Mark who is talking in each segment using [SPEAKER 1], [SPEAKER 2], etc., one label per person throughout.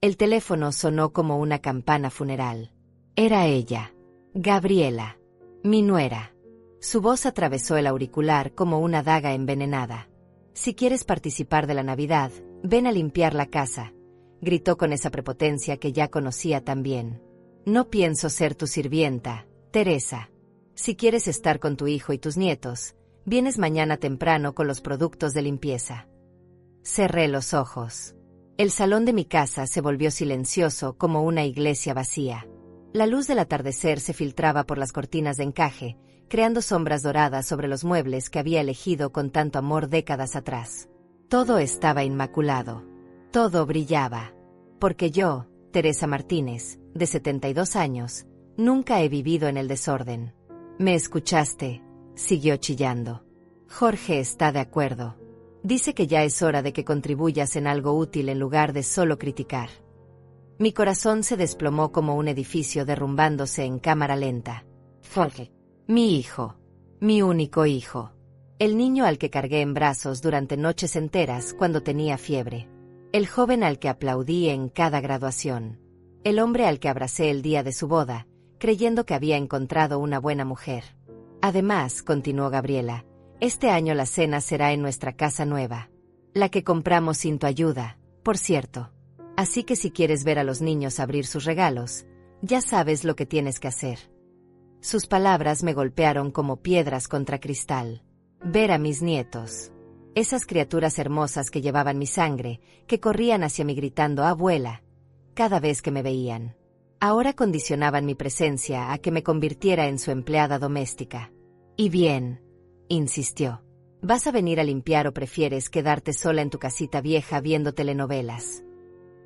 [SPEAKER 1] El teléfono sonó como una campana funeral. Era ella, Gabriela, mi nuera. Su voz atravesó el auricular como una daga envenenada. «Si quieres participar de la Navidad, ven a limpiar la casa», gritó con esa prepotencia que ya conocía tan bien. «No pienso ser tu sirvienta, Teresa. Si quieres estar con tu hijo y tus nietos, vienes mañana temprano con los productos de limpieza». Cerré los ojos. El salón de mi casa se volvió silencioso como una iglesia vacía. La luz del atardecer se filtraba por las cortinas de encaje, creando sombras doradas sobre los muebles que había elegido con tanto amor décadas atrás. Todo estaba inmaculado. Todo brillaba. Porque yo, Teresa Martínez, de 72 años, nunca he vivido en el desorden. «¿Me escuchaste?», siguió chillando. «Jorge está de acuerdo. Dice que ya es hora de que contribuyas en algo útil en lugar de solo criticar». Mi corazón se desplomó como un edificio derrumbándose en cámara lenta. Jorge. Mi hijo. Mi único hijo. El niño al que cargué en brazos durante noches enteras cuando tenía fiebre. El joven al que aplaudí en cada graduación. El hombre al que abracé el día de su boda, creyendo que había encontrado una buena mujer. Además, continuó Gabriela, este año la cena será en nuestra casa nueva. La que compramos sin tu ayuda, por cierto. Así que si quieres ver a los niños abrir sus regalos, ya sabes lo que tienes que hacer. Sus palabras me golpearon como piedras contra cristal. Ver a mis nietos. Esas criaturas hermosas que llevaban mi sangre, que corrían hacia mí gritando «abuela», cada vez que me veían. Ahora condicionaban mi presencia a que me convirtiera en su empleada doméstica. «Y bien», insistió, «¿vas a venir a limpiar o prefieres quedarte sola en tu casita vieja viendo telenovelas?»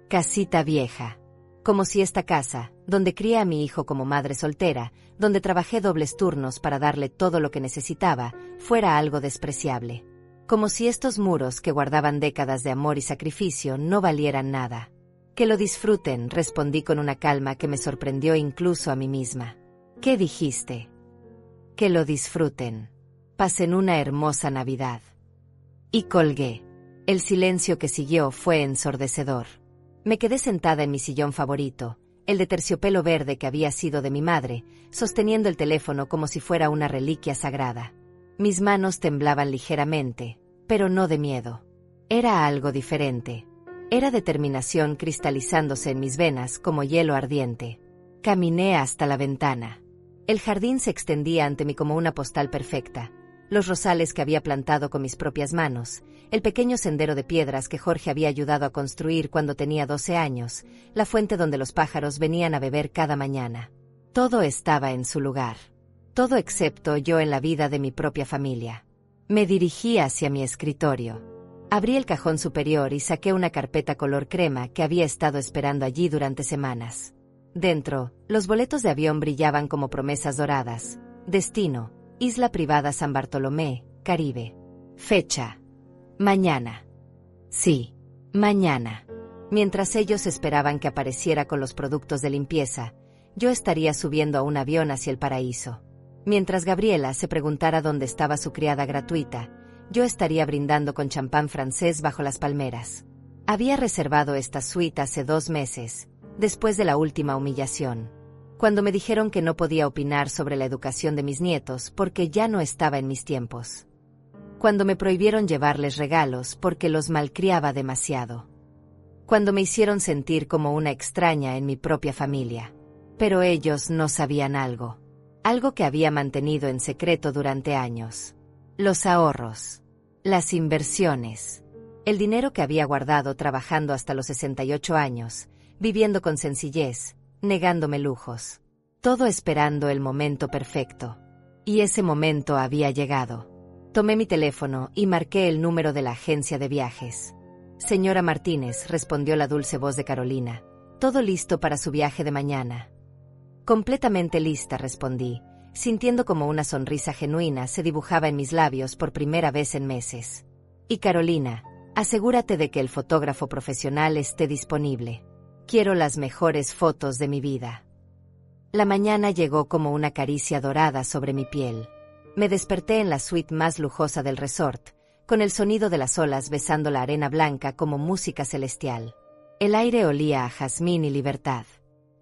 [SPEAKER 1] Casita vieja. Como si esta casa, donde crié a mi hijo como madre soltera, donde trabajé dobles turnos para darle todo lo que necesitaba, fuera algo despreciable. Como si estos muros que guardaban décadas de amor y sacrificio no valieran nada. «Que lo disfruten», respondí con una calma que me sorprendió incluso a mí misma. «¿Qué dijiste?» «Que lo disfruten. Pasen una hermosa Navidad». Y colgué. El silencio que siguió fue ensordecedor. Me quedé sentada en mi sillón favorito, el de terciopelo verde que había sido de mi madre, sosteniendo el teléfono como si fuera una reliquia sagrada. Mis manos temblaban ligeramente, pero no de miedo. Era algo diferente. Era determinación cristalizándose en mis venas como hielo ardiente. Caminé hasta la ventana. El jardín se extendía ante mí como una postal perfecta. Los rosales que había plantado con mis propias manos, el pequeño sendero de piedras que Jorge había ayudado a construir cuando tenía 12 años, la fuente donde los pájaros venían a beber cada mañana. Todo estaba en su lugar. Todo excepto yo en la vida de mi propia familia. Me dirigí hacia mi escritorio. Abrí el cajón superior y saqué una carpeta color crema que había estado esperando allí durante semanas. Dentro, los boletos de avión brillaban como promesas doradas. Destino: Isla Privada San Bartolomé, Caribe. Fecha: mañana. Sí, mañana. Mientras ellos esperaban que apareciera con los productos de limpieza, yo estaría subiendo a un avión hacia el paraíso. Mientras Gabriela se preguntara dónde estaba su criada gratuita, yo estaría brindando con champán francés bajo las palmeras. Había reservado esta suite hace 2 meses, después de la última humillación. Cuando me dijeron que no podía opinar sobre la educación de mis nietos porque ya no estaba en mis tiempos. Cuando me prohibieron llevarles regalos porque los malcriaba demasiado. Cuando me hicieron sentir como una extraña en mi propia familia. Pero ellos no sabían algo. Algo que había mantenido en secreto durante años. Los ahorros. Las inversiones. El dinero que había guardado trabajando hasta los 68 años, viviendo con sencillez, negándome lujos. Todo esperando el momento perfecto. Y ese momento había llegado. Tomé mi teléfono y marqué el número de la agencia de viajes. «Señora Martínez», respondió la dulce voz de Carolina. «Todo listo para su viaje de mañana». «Completamente lista», respondí, sintiendo como una sonrisa genuina se dibujaba en mis labios por primera vez en meses. «Y Carolina, asegúrate de que el fotógrafo profesional esté disponible. Quiero las mejores fotos de mi vida». La mañana llegó como una caricia dorada sobre mi piel. Me desperté en la suite más lujosa del resort, con el sonido de las olas besando la arena blanca como música celestial. El aire olía a jazmín y libertad.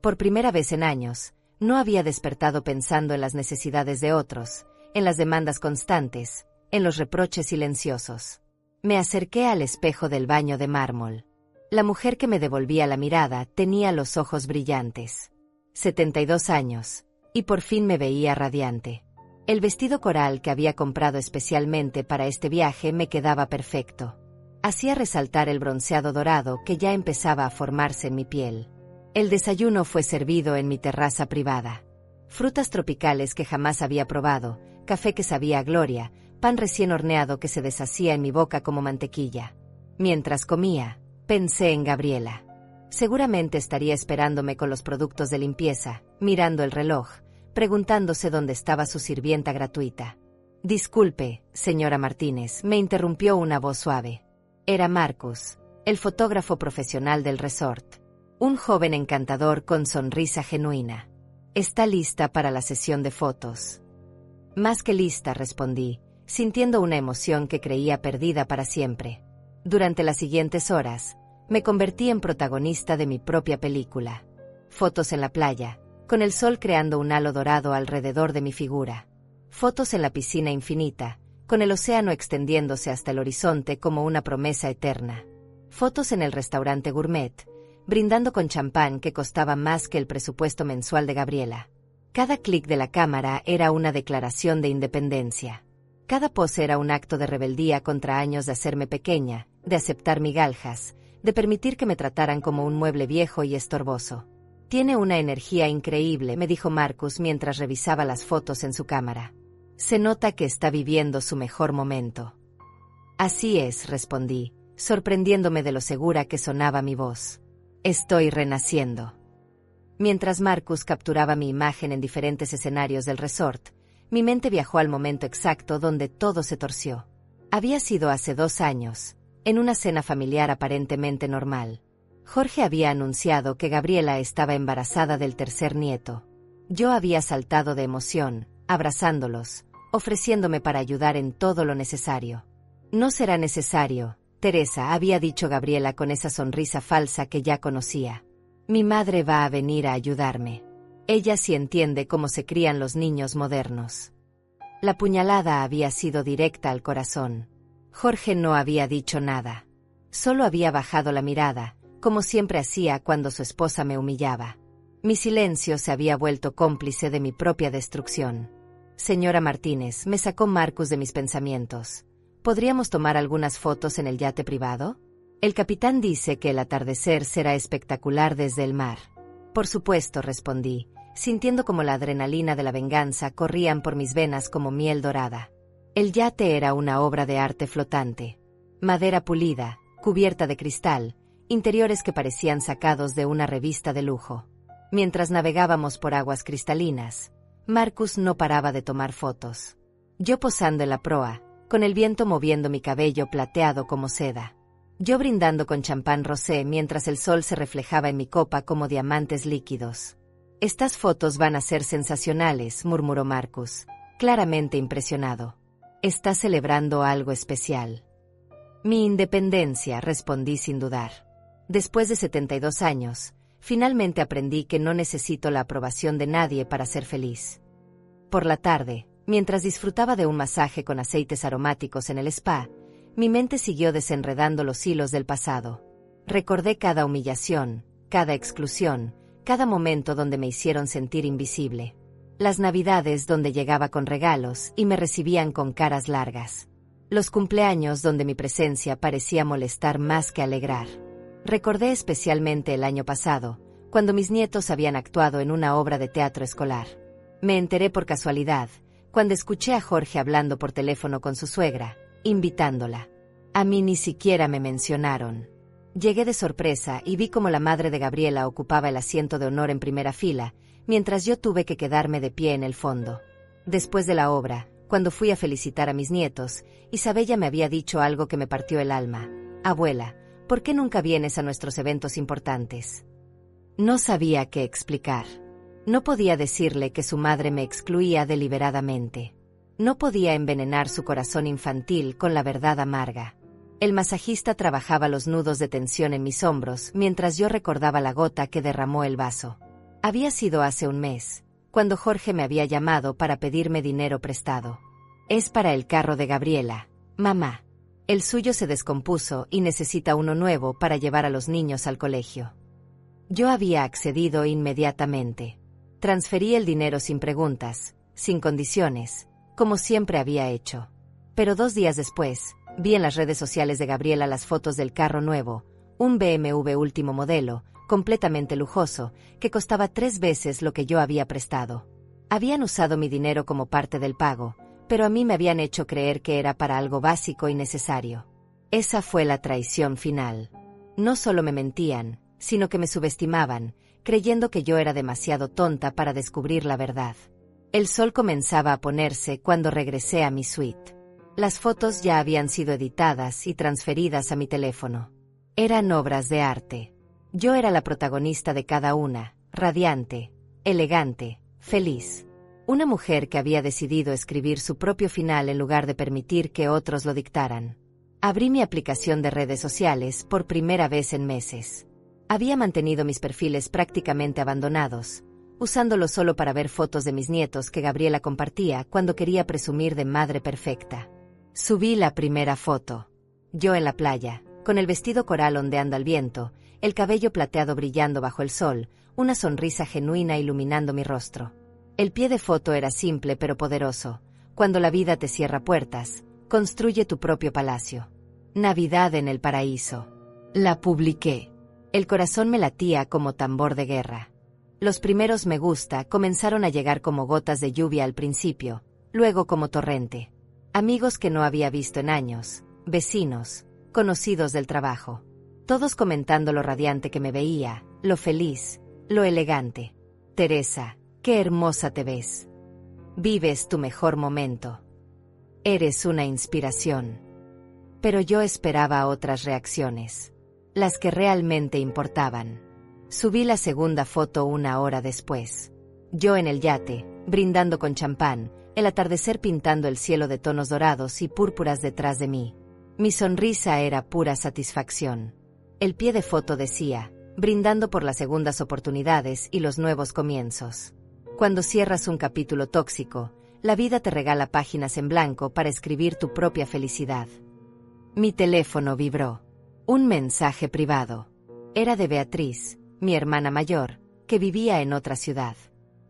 [SPEAKER 1] Por primera vez en años, no había despertado pensando en las necesidades de otros, en las demandas constantes, en los reproches silenciosos. Me acerqué al espejo del baño de mármol. La mujer que me devolvía la mirada tenía los ojos brillantes. 72 años, y por fin me veía radiante. El vestido coral que había comprado especialmente para este viaje me quedaba perfecto. Hacía resaltar el bronceado dorado que ya empezaba a formarse en mi piel. El desayuno fue servido en mi terraza privada. Frutas tropicales que jamás había probado, café que sabía a gloria, pan recién horneado que se deshacía en mi boca como mantequilla. Mientras comía, pensé en Gabriela. Seguramente estaría esperándome con los productos de limpieza, mirando el reloj, preguntándose dónde estaba su sirvienta gratuita. «Disculpe, señora Martínez», me interrumpió una voz suave. Era Marcus, el fotógrafo profesional del resort. Un joven encantador con sonrisa genuina. «¿Está lista para la sesión de fotos?» «Más que lista», respondí, sintiendo una emoción que creía perdida para siempre. Durante las siguientes horas, me convertí en protagonista de mi propia película. Fotos en la playa, con el sol creando un halo dorado alrededor de mi figura. Fotos en la piscina infinita, con el océano extendiéndose hasta el horizonte como una promesa eterna. Fotos en el restaurante gourmet, brindando con champán que costaba más que el presupuesto mensual de Gabriela. Cada clic de la cámara era una declaración de independencia. Cada pose era un acto de rebeldía contra años de hacerme pequeña, de aceptar migajas, de permitir que me trataran como un mueble viejo y estorboso. «Tiene una energía increíble», me dijo Marcus mientras revisaba las fotos en su cámara. «Se nota que está viviendo su mejor momento». «Así es», respondí, sorprendiéndome de lo segura que sonaba mi voz. «Estoy renaciendo». Mientras Marcus capturaba mi imagen en diferentes escenarios del resort, mi mente viajó al momento exacto donde todo se torció. Había sido hace 2 años, en una cena familiar aparentemente normal. Jorge había anunciado que Gabriela estaba embarazada del tercer nieto. Yo había saltado de emoción, abrazándolos, ofreciéndome para ayudar en todo lo necesario. «No será necesario, Teresa», había dicho Gabriela con esa sonrisa falsa que ya conocía. «Mi madre va a venir a ayudarme. Ella sí entiende cómo se crían los niños modernos». La puñalada había sido directa al corazón. Jorge no había dicho nada. Solo había bajado la mirada, como siempre hacía cuando su esposa me humillaba. Mi silencio se había vuelto cómplice de mi propia destrucción. «Señora Martínez», me sacó Marcus de mis pensamientos. «¿Podríamos tomar algunas fotos en el yate privado? El capitán dice que el atardecer será espectacular desde el mar». «Por supuesto», respondí, sintiendo como la adrenalina de la venganza corrían por mis venas como miel dorada. El yate era una obra de arte flotante. Madera pulida, cubierta de cristal, interiores que parecían sacados de una revista de lujo. Mientras navegábamos por aguas cristalinas, Marcus no paraba de tomar fotos. Yo posando en la proa, con el viento moviendo mi cabello plateado como seda. Yo brindando con champán rosé mientras el sol se reflejaba en mi copa como diamantes líquidos. «Estas fotos van a ser sensacionales», murmuró Marcus, claramente impresionado. «Está celebrando algo especial». «Mi independencia», respondí sin dudar. Después de 72 años, finalmente aprendí que no necesito la aprobación de nadie para ser feliz. Por la tarde, mientras disfrutaba de un masaje con aceites aromáticos en el spa, mi mente siguió desenredando los hilos del pasado. Recordé cada humillación, cada exclusión, cada momento donde me hicieron sentir invisible. Las navidades donde llegaba con regalos y me recibían con caras largas. Los cumpleaños donde mi presencia parecía molestar más que alegrar. Recordé especialmente el año pasado, cuando mis nietos habían actuado en una obra de teatro escolar. Me enteré por casualidad, cuando escuché a Jorge hablando por teléfono con su suegra, invitándola. A mí ni siquiera me mencionaron. Llegué de sorpresa y vi cómo la madre de Gabriela ocupaba el asiento de honor en primera fila, mientras yo tuve que quedarme de pie en el fondo. Después de la obra, cuando fui a felicitar a mis nietos, Isabella me había dicho algo que me partió el alma. «Abuela, ¿por qué nunca vienes a nuestros eventos importantes?» No sabía qué explicar. No podía decirle que su madre me excluía deliberadamente. No podía envenenar su corazón infantil con la verdad amarga. El masajista trabajaba los nudos de tensión en mis hombros mientras yo recordaba la gota que derramó el vaso. Había sido hace un mes, cuando Jorge me había llamado para pedirme dinero prestado. Es para el carro de Gabriela, mamá. El suyo se descompuso y necesita uno nuevo para llevar a los niños al colegio. Yo había accedido inmediatamente. Transferí el dinero sin preguntas, sin condiciones, como siempre había hecho. Pero 2 días después, vi en las redes sociales de Gabriela las fotos del carro nuevo, un BMW último modelo, completamente lujoso, que costaba 3 veces lo que yo había prestado. Habían usado mi dinero como parte del pago, pero a mí me habían hecho creer que era para algo básico y necesario. Esa fue la traición final. No solo me mentían, sino que me subestimaban, creyendo que yo era demasiado tonta para descubrir la verdad. El sol comenzaba a ponerse cuando regresé a mi suite. Las fotos ya habían sido editadas y transferidas a mi teléfono. Eran obras de arte. Yo era la protagonista de cada una, radiante, elegante, feliz. Una mujer que había decidido escribir su propio final en lugar de permitir que otros lo dictaran. Abrí mi aplicación de redes sociales por primera vez en meses. Había mantenido mis perfiles prácticamente abandonados, usándolos solo para ver fotos de mis nietos que Gabriela compartía cuando quería presumir de madre perfecta. Subí la primera foto. Yo en la playa, con el vestido coral ondeando al viento, el cabello plateado brillando bajo el sol, una sonrisa genuina iluminando mi rostro. El pie de foto era simple pero poderoso. Cuando la vida te cierra puertas, construye tu propio palacio. Navidad en el paraíso. La publiqué. El corazón me latía como tambor de guerra. Los primeros me gusta comenzaron a llegar como gotas de lluvia al principio, luego como torrente. Amigos que no había visto en años, vecinos, conocidos del trabajo. Todos comentando lo radiante que me veía, lo feliz, lo elegante. Teresa, qué hermosa te ves. Vives tu mejor momento. Eres una inspiración. Pero yo esperaba otras reacciones. Las que realmente importaban. Subí la segunda foto 1 hora después. Yo en el yate, brindando con champán, el atardecer pintando el cielo de tonos dorados y púrpuras detrás de mí. Mi sonrisa era pura satisfacción. El pie de foto decía, brindando por las segundas oportunidades y los nuevos comienzos. Cuando cierras un capítulo tóxico, la vida te regala páginas en blanco para escribir tu propia felicidad. Mi teléfono vibró. Un mensaje privado. Era de Beatriz, mi hermana mayor, que vivía en otra ciudad.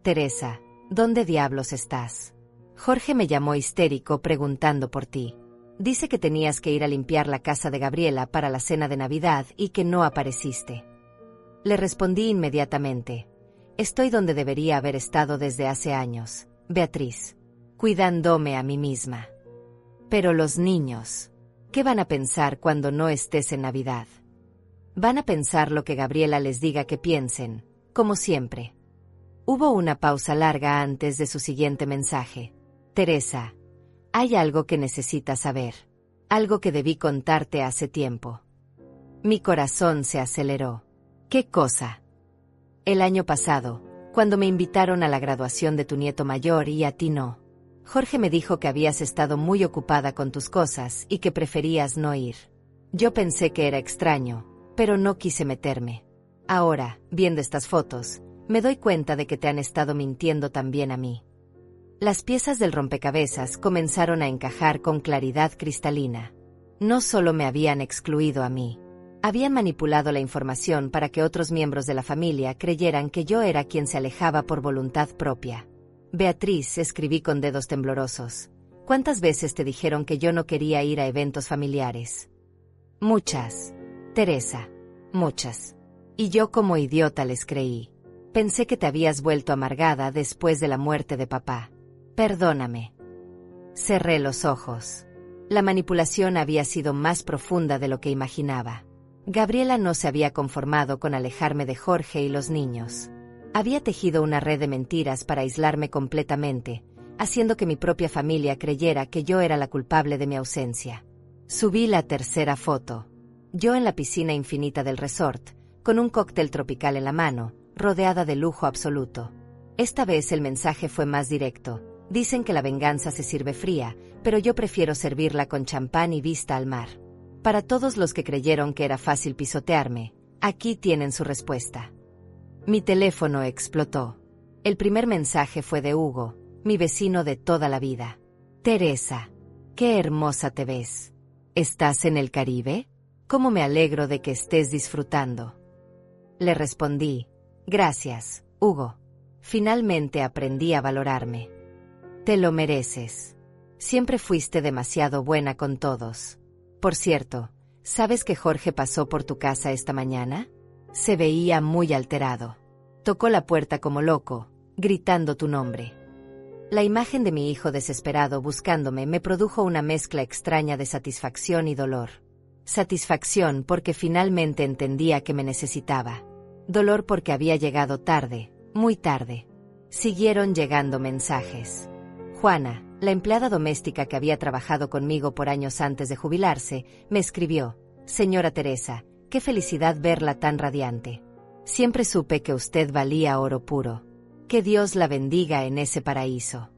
[SPEAKER 1] Teresa, ¿dónde diablos estás? Jorge me llamó histérico preguntando por ti. Dice que tenías que ir a limpiar la casa de Gabriela para la cena de Navidad y que no apareciste. Le respondí inmediatamente. Estoy donde debería haber estado desde hace años, Beatriz, cuidándome a mí misma. Pero los niños, ¿qué van a pensar cuando no estés en Navidad? Van a pensar lo que Gabriela les diga que piensen, como siempre. Hubo una pausa larga antes de su siguiente mensaje. Teresa, hay algo que necesitas saber. Algo que debí contarte hace tiempo. Mi corazón se aceleró. ¿Qué cosa? El año pasado, cuando me invitaron a la graduación de tu nieto mayor y a ti no. Jorge me dijo que habías estado muy ocupada con tus cosas y que preferías no ir. Yo pensé que era extraño, pero no quise meterme. Ahora, viendo estas fotos, me doy cuenta de que te han estado mintiendo también a mí. Las piezas del rompecabezas comenzaron a encajar con claridad cristalina. No solo me habían excluido a mí. Habían manipulado la información para que otros miembros de la familia creyeran que yo era quien se alejaba por voluntad propia. Beatriz, escribí con dedos temblorosos. ¿Cuántas veces te dijeron que yo no quería ir a eventos familiares? Muchas. Teresa, muchas. Y yo como idiota les creí. Pensé que te habías vuelto amargada después de la muerte de papá. Perdóname. Cerré los ojos. La manipulación había sido más profunda de lo que imaginaba. Gabriela no se había conformado con alejarme de Jorge y los niños. Había tejido una red de mentiras para aislarme completamente, haciendo que mi propia familia creyera que yo era la culpable de mi ausencia. Subí la tercera foto. Yo en la piscina infinita del resort, con un cóctel tropical en la mano, rodeada de lujo absoluto. Esta vez el mensaje fue más directo. Dicen que la venganza se sirve fría, pero yo prefiero servirla con champán y vista al mar. Para todos los que creyeron que era fácil pisotearme, aquí tienen su respuesta. Mi teléfono explotó. El primer mensaje fue de Hugo, mi vecino de toda la vida. Teresa, qué hermosa te ves. ¿Estás en el Caribe? ¿Cómo me alegro de que estés disfrutando? Le respondí, gracias, Hugo. Finalmente aprendí a valorarme. Te lo mereces. Siempre fuiste demasiado buena con todos. Por cierto, ¿sabes que Jorge pasó por tu casa esta mañana? Se veía muy alterado. Tocó la puerta como loco, gritando tu nombre. La imagen de mi hijo desesperado buscándome me produjo una mezcla extraña de satisfacción y dolor. Satisfacción porque finalmente entendía que me necesitaba. Dolor porque había llegado tarde, muy tarde. Siguieron llegando mensajes. Juana, la empleada doméstica que había trabajado conmigo por años antes de jubilarse, me escribió: Señora Teresa, qué felicidad verla tan radiante. Siempre supe que usted valía oro puro. Que Dios la bendiga en ese paraíso.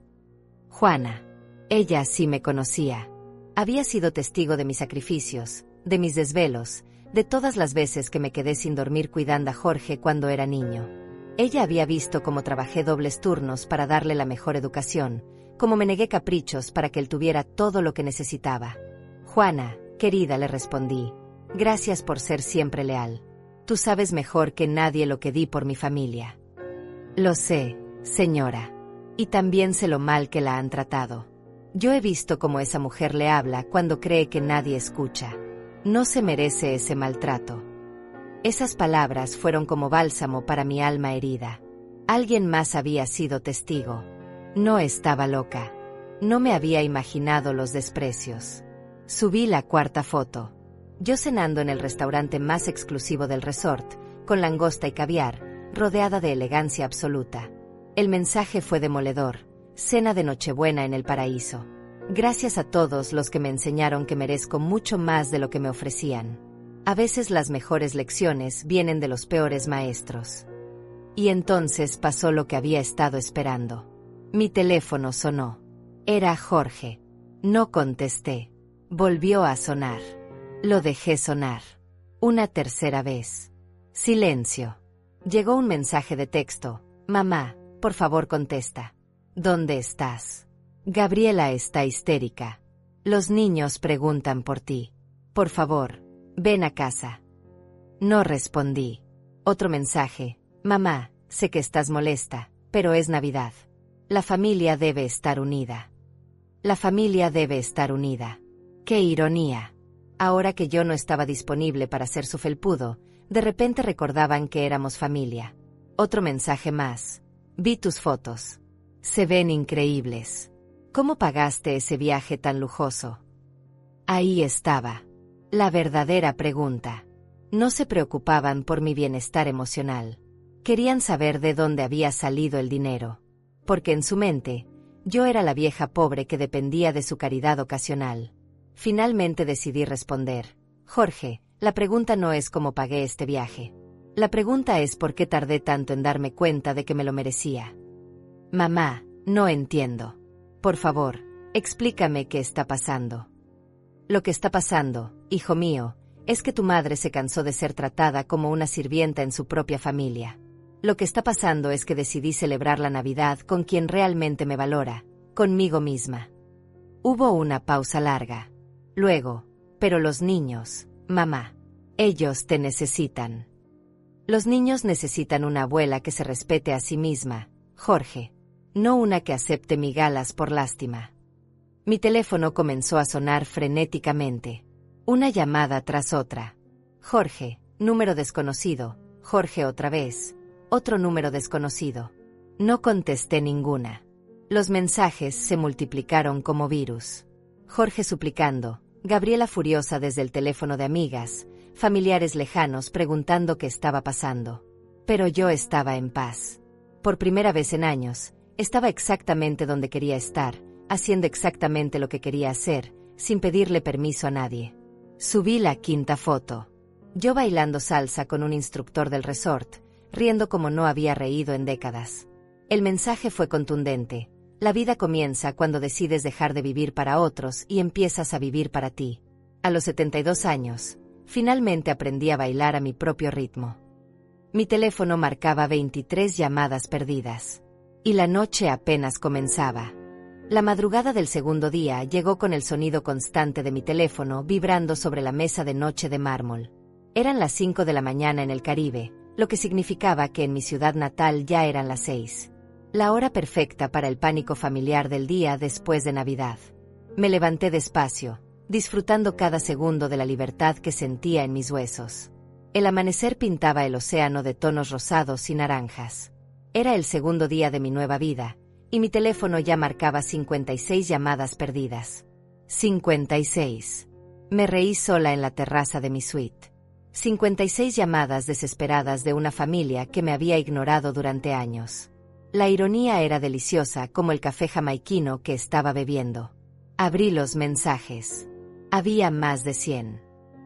[SPEAKER 1] Juana. Ella sí me conocía. Había sido testigo de mis sacrificios, de mis desvelos, de todas las veces que me quedé sin dormir cuidando a Jorge cuando era niño. Ella había visto cómo trabajé dobles turnos para darle la mejor educación, cómo me negué caprichos para que él tuviera todo lo que necesitaba. Juana, querida, le respondí, gracias por ser siempre leal. Tú sabes mejor que nadie lo que di por mi familia. Lo sé, señora. Y también sé lo mal que la han tratado. Yo he visto cómo esa mujer le habla cuando cree que nadie escucha. No se merece ese maltrato. Esas palabras fueron como bálsamo para mi alma herida. Alguien más había sido testigo. No estaba loca. No me había imaginado los desprecios. Subí la cuarta foto. Yo cenando en el restaurante más exclusivo del resort, con langosta y caviar, rodeada de elegancia absoluta. El mensaje fue demoledor: cena de Nochebuena en el paraíso. Gracias a todos los que me enseñaron que merezco mucho más de lo que me ofrecían. A veces las mejores lecciones vienen de los peores maestros. Y entonces pasó lo que había estado esperando. Mi teléfono sonó. Era Jorge. No contesté. Volvió a sonar. Lo dejé sonar. Una tercera vez. Silencio. Llegó un mensaje de texto. Mamá, por favor contesta. ¿Dónde estás? Gabriela está histérica. Los niños preguntan por ti. Por favor, ven a casa. No respondí. Otro mensaje. Mamá, sé que estás molesta, pero es Navidad. La familia debe estar unida. La familia debe estar unida. ¡Qué ironía! Ahora que yo no estaba disponible para ser su felpudo, de repente recordaban que éramos familia. Otro mensaje más. Vi tus fotos. Se ven increíbles. ¿Cómo pagaste ese viaje tan lujoso? Ahí estaba. La verdadera pregunta. No se preocupaban por mi bienestar emocional. Querían saber de dónde había salido el dinero. Porque en su mente, yo era la vieja pobre que dependía de su caridad ocasional. Finalmente decidí responder. Jorge, la pregunta no es cómo pagué este viaje. La pregunta es por qué tardé tanto en darme cuenta de que me lo merecía. Mamá, no entiendo. Por favor, explícame qué está pasando. Lo que está pasando, hijo mío, es que tu madre se cansó de ser tratada como una sirvienta en su propia familia. Lo que está pasando es que decidí celebrar la Navidad con quien realmente me valora, conmigo misma. Hubo una pausa larga. Luego, pero los niños, mamá, ellos te necesitan. Los niños necesitan una abuela que se respete a sí misma, Jorge, no una que acepte migajas por lástima. Mi teléfono comenzó a sonar frenéticamente. Una llamada tras otra. Jorge, número desconocido. Jorge otra vez. Otro número desconocido. No contesté ninguna. Los mensajes se multiplicaron como virus. Jorge suplicando, Gabriela furiosa desde el teléfono de amigas, familiares lejanos preguntando qué estaba pasando. Pero yo estaba en paz. Por primera vez en años, estaba exactamente donde quería estar, haciendo exactamente lo que quería hacer, sin pedirle permiso a nadie. Subí la quinta foto. Yo bailando salsa con un instructor del resort, riendo como no había reído en décadas. El mensaje fue contundente. La vida comienza cuando decides dejar de vivir para otros y empiezas a vivir para ti. A los 72 años, finalmente aprendí a bailar a mi propio ritmo. Mi teléfono marcaba 23 llamadas perdidas. Y la noche apenas comenzaba. La madrugada del segundo día llegó con el sonido constante de mi teléfono vibrando sobre la mesa de noche de mármol. Eran las 5 de la mañana en el Caribe, lo que significaba que en mi ciudad natal ya eran las 6. La hora perfecta para el pánico familiar del día después de Navidad. Me levanté despacio, disfrutando cada segundo de la libertad que sentía en mis huesos. El amanecer pintaba el océano de tonos rosados y naranjas. Era el segundo día de mi nueva vida, y mi teléfono ya marcaba 56 llamadas perdidas. 56. Me reí sola en la terraza de mi suite. 56 llamadas desesperadas de una familia que me había ignorado durante años. La ironía era deliciosa como el café jamaiquino que estaba bebiendo. Abrí los mensajes. Había más de 100.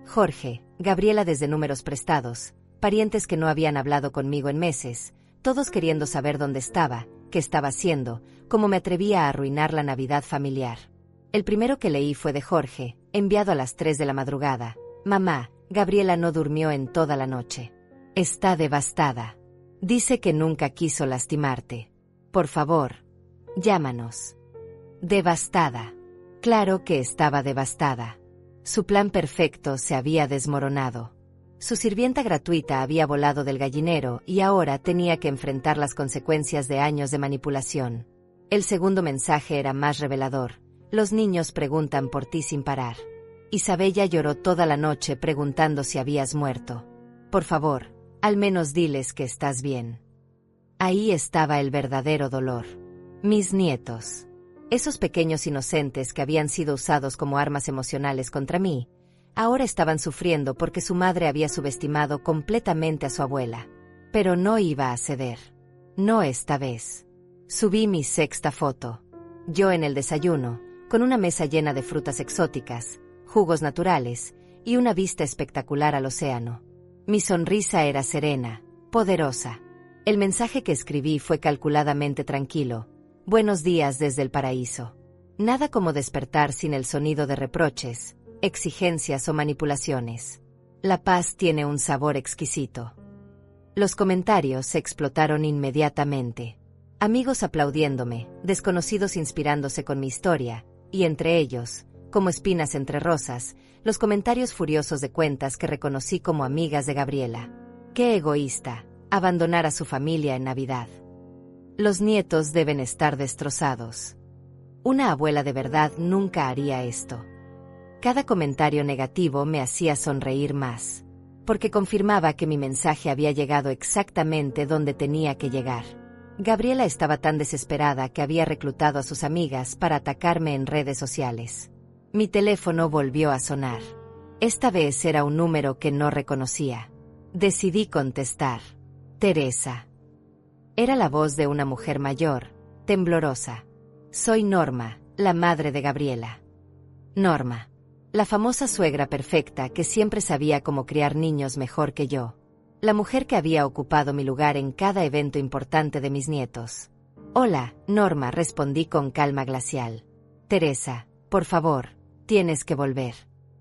[SPEAKER 1] Jorge, Gabriela desde números prestados, parientes que no habían hablado conmigo en meses, todos queriendo saber dónde estaba, qué estaba haciendo, cómo me atrevía a arruinar la Navidad familiar. El primero que leí fue de Jorge, enviado a las 3 de la madrugada. Mamá, Gabriela no durmió en toda la noche. Está devastada. Dice que nunca quiso lastimarte. Por favor, llámanos. Devastada. Claro que estaba devastada. Su plan perfecto se había desmoronado. Su sirvienta gratuita había volado del gallinero y ahora tenía que enfrentar las consecuencias de años de manipulación. El segundo mensaje era más revelador. Los niños preguntan por ti sin parar. Isabella lloró toda la noche preguntando si habías muerto. Por favor, al menos diles que estás bien. Ahí estaba el verdadero dolor. Mis nietos. Esos pequeños inocentes que habían sido usados como armas emocionales contra mí, ahora estaban sufriendo porque su madre había subestimado completamente a su abuela. Pero no iba a ceder. No esta vez. Subí mi sexta foto. Yo en el desayuno, con una mesa llena de frutas exóticas, jugos naturales y una vista espectacular al océano. Mi sonrisa era serena, poderosa. El mensaje que escribí fue calculadamente tranquilo. Buenos días desde el paraíso. Nada como despertar sin el sonido de reproches, exigencias o manipulaciones. La paz tiene un sabor exquisito. Los comentarios se explotaron inmediatamente. Amigos aplaudiéndome, desconocidos inspirándose con mi historia, y entre ellos, como espinas entre rosas, los comentarios furiosos de cuentas que reconocí como amigas de Gabriela. ¡Qué egoísta! Abandonar a su familia en Navidad. Los nietos deben estar destrozados. Una abuela de verdad nunca haría esto. Cada comentario negativo me hacía sonreír más, porque confirmaba que mi mensaje había llegado exactamente donde tenía que llegar. Gabriela estaba tan desesperada que había reclutado a sus amigas para atacarme en redes sociales. Mi teléfono volvió a sonar. Esta vez era un número que no reconocía. Decidí contestar. Teresa. Era la voz de una mujer mayor, temblorosa. Soy Norma, la madre de Gabriela. Norma. La famosa suegra perfecta que siempre sabía cómo criar niños mejor que yo. La mujer que había ocupado mi lugar en cada evento importante de mis nietos. Hola, Norma, respondí con calma glacial. Teresa, por favor, tienes que volver.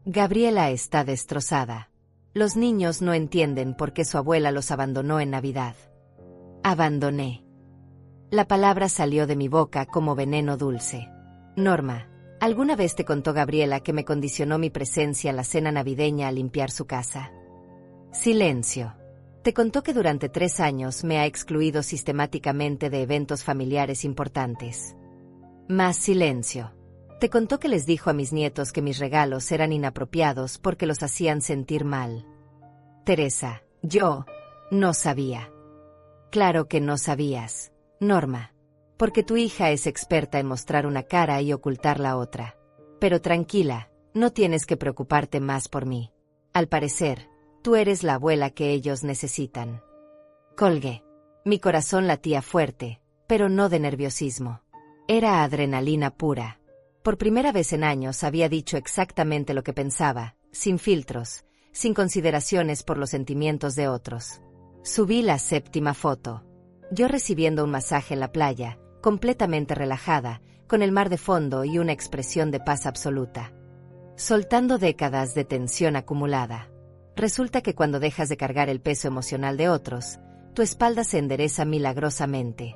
[SPEAKER 1] Gabriela está destrozada. Los niños no entienden por qué su abuela los abandonó en Navidad. Abandoné. La palabra salió de mi boca como veneno dulce. Norma, ¿alguna vez te contó Gabriela que me condicionó mi presencia en la cena navideña a limpiar su casa? Silencio. Te contó que durante 3 años me ha excluido sistemáticamente de eventos familiares importantes. Más silencio. Te contó que les dijo a mis nietos que mis regalos eran inapropiados porque los hacían sentir mal. Teresa, yo no sabía. Claro que no sabías, Norma, porque tu hija es experta en mostrar una cara y ocultar la otra. Pero tranquila, no tienes que preocuparte más por mí. Al parecer, tú eres la abuela que ellos necesitan. Colgué. Mi corazón latía fuerte, pero no de nerviosismo. Era adrenalina pura. Por primera vez en años había dicho exactamente lo que pensaba, sin filtros, sin consideraciones por los sentimientos de otros. Subí la 7ª foto. Yo recibiendo un masaje en la playa, completamente relajada, con el mar de fondo y una expresión de paz absoluta. soltando décadas de tensión acumulada. Resulta que cuando dejas de cargar el peso emocional de otros, tu espalda se endereza milagrosamente.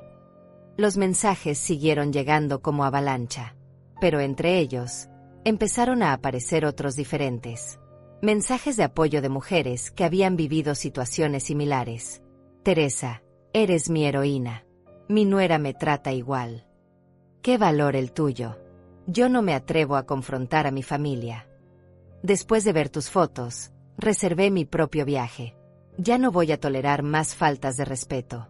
[SPEAKER 1] Los mensajes siguieron llegando como avalancha, pero entre ellos, empezaron a aparecer otros diferentes. Mensajes de apoyo de mujeres que habían vivido situaciones similares. Teresa, eres mi heroína. Mi nuera me trata igual. ¿Qué valor el tuyo? Yo no me atrevo a confrontar a mi familia. Después de ver tus fotos, reservé mi propio viaje. Ya no voy a tolerar más faltas de respeto.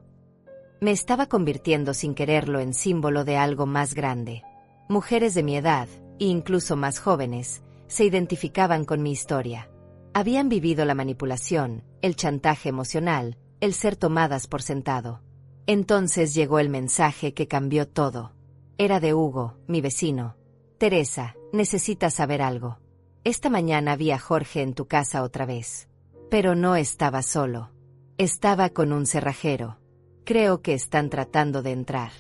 [SPEAKER 1] Me estaba convirtiendo sin quererlo en símbolo de algo más grande. Mujeres de mi edad, e incluso más jóvenes, se identificaban con mi historia. Habían vivido la manipulación, el chantaje emocional, el ser tomadas por sentado. Entonces llegó el mensaje que cambió todo. Era de Hugo, mi vecino. Teresa, necesitas saber algo. Esta mañana vi a Jorge en tu casa otra vez. Pero no estaba solo. Estaba con un cerrajero. Creo que están tratando de entrar.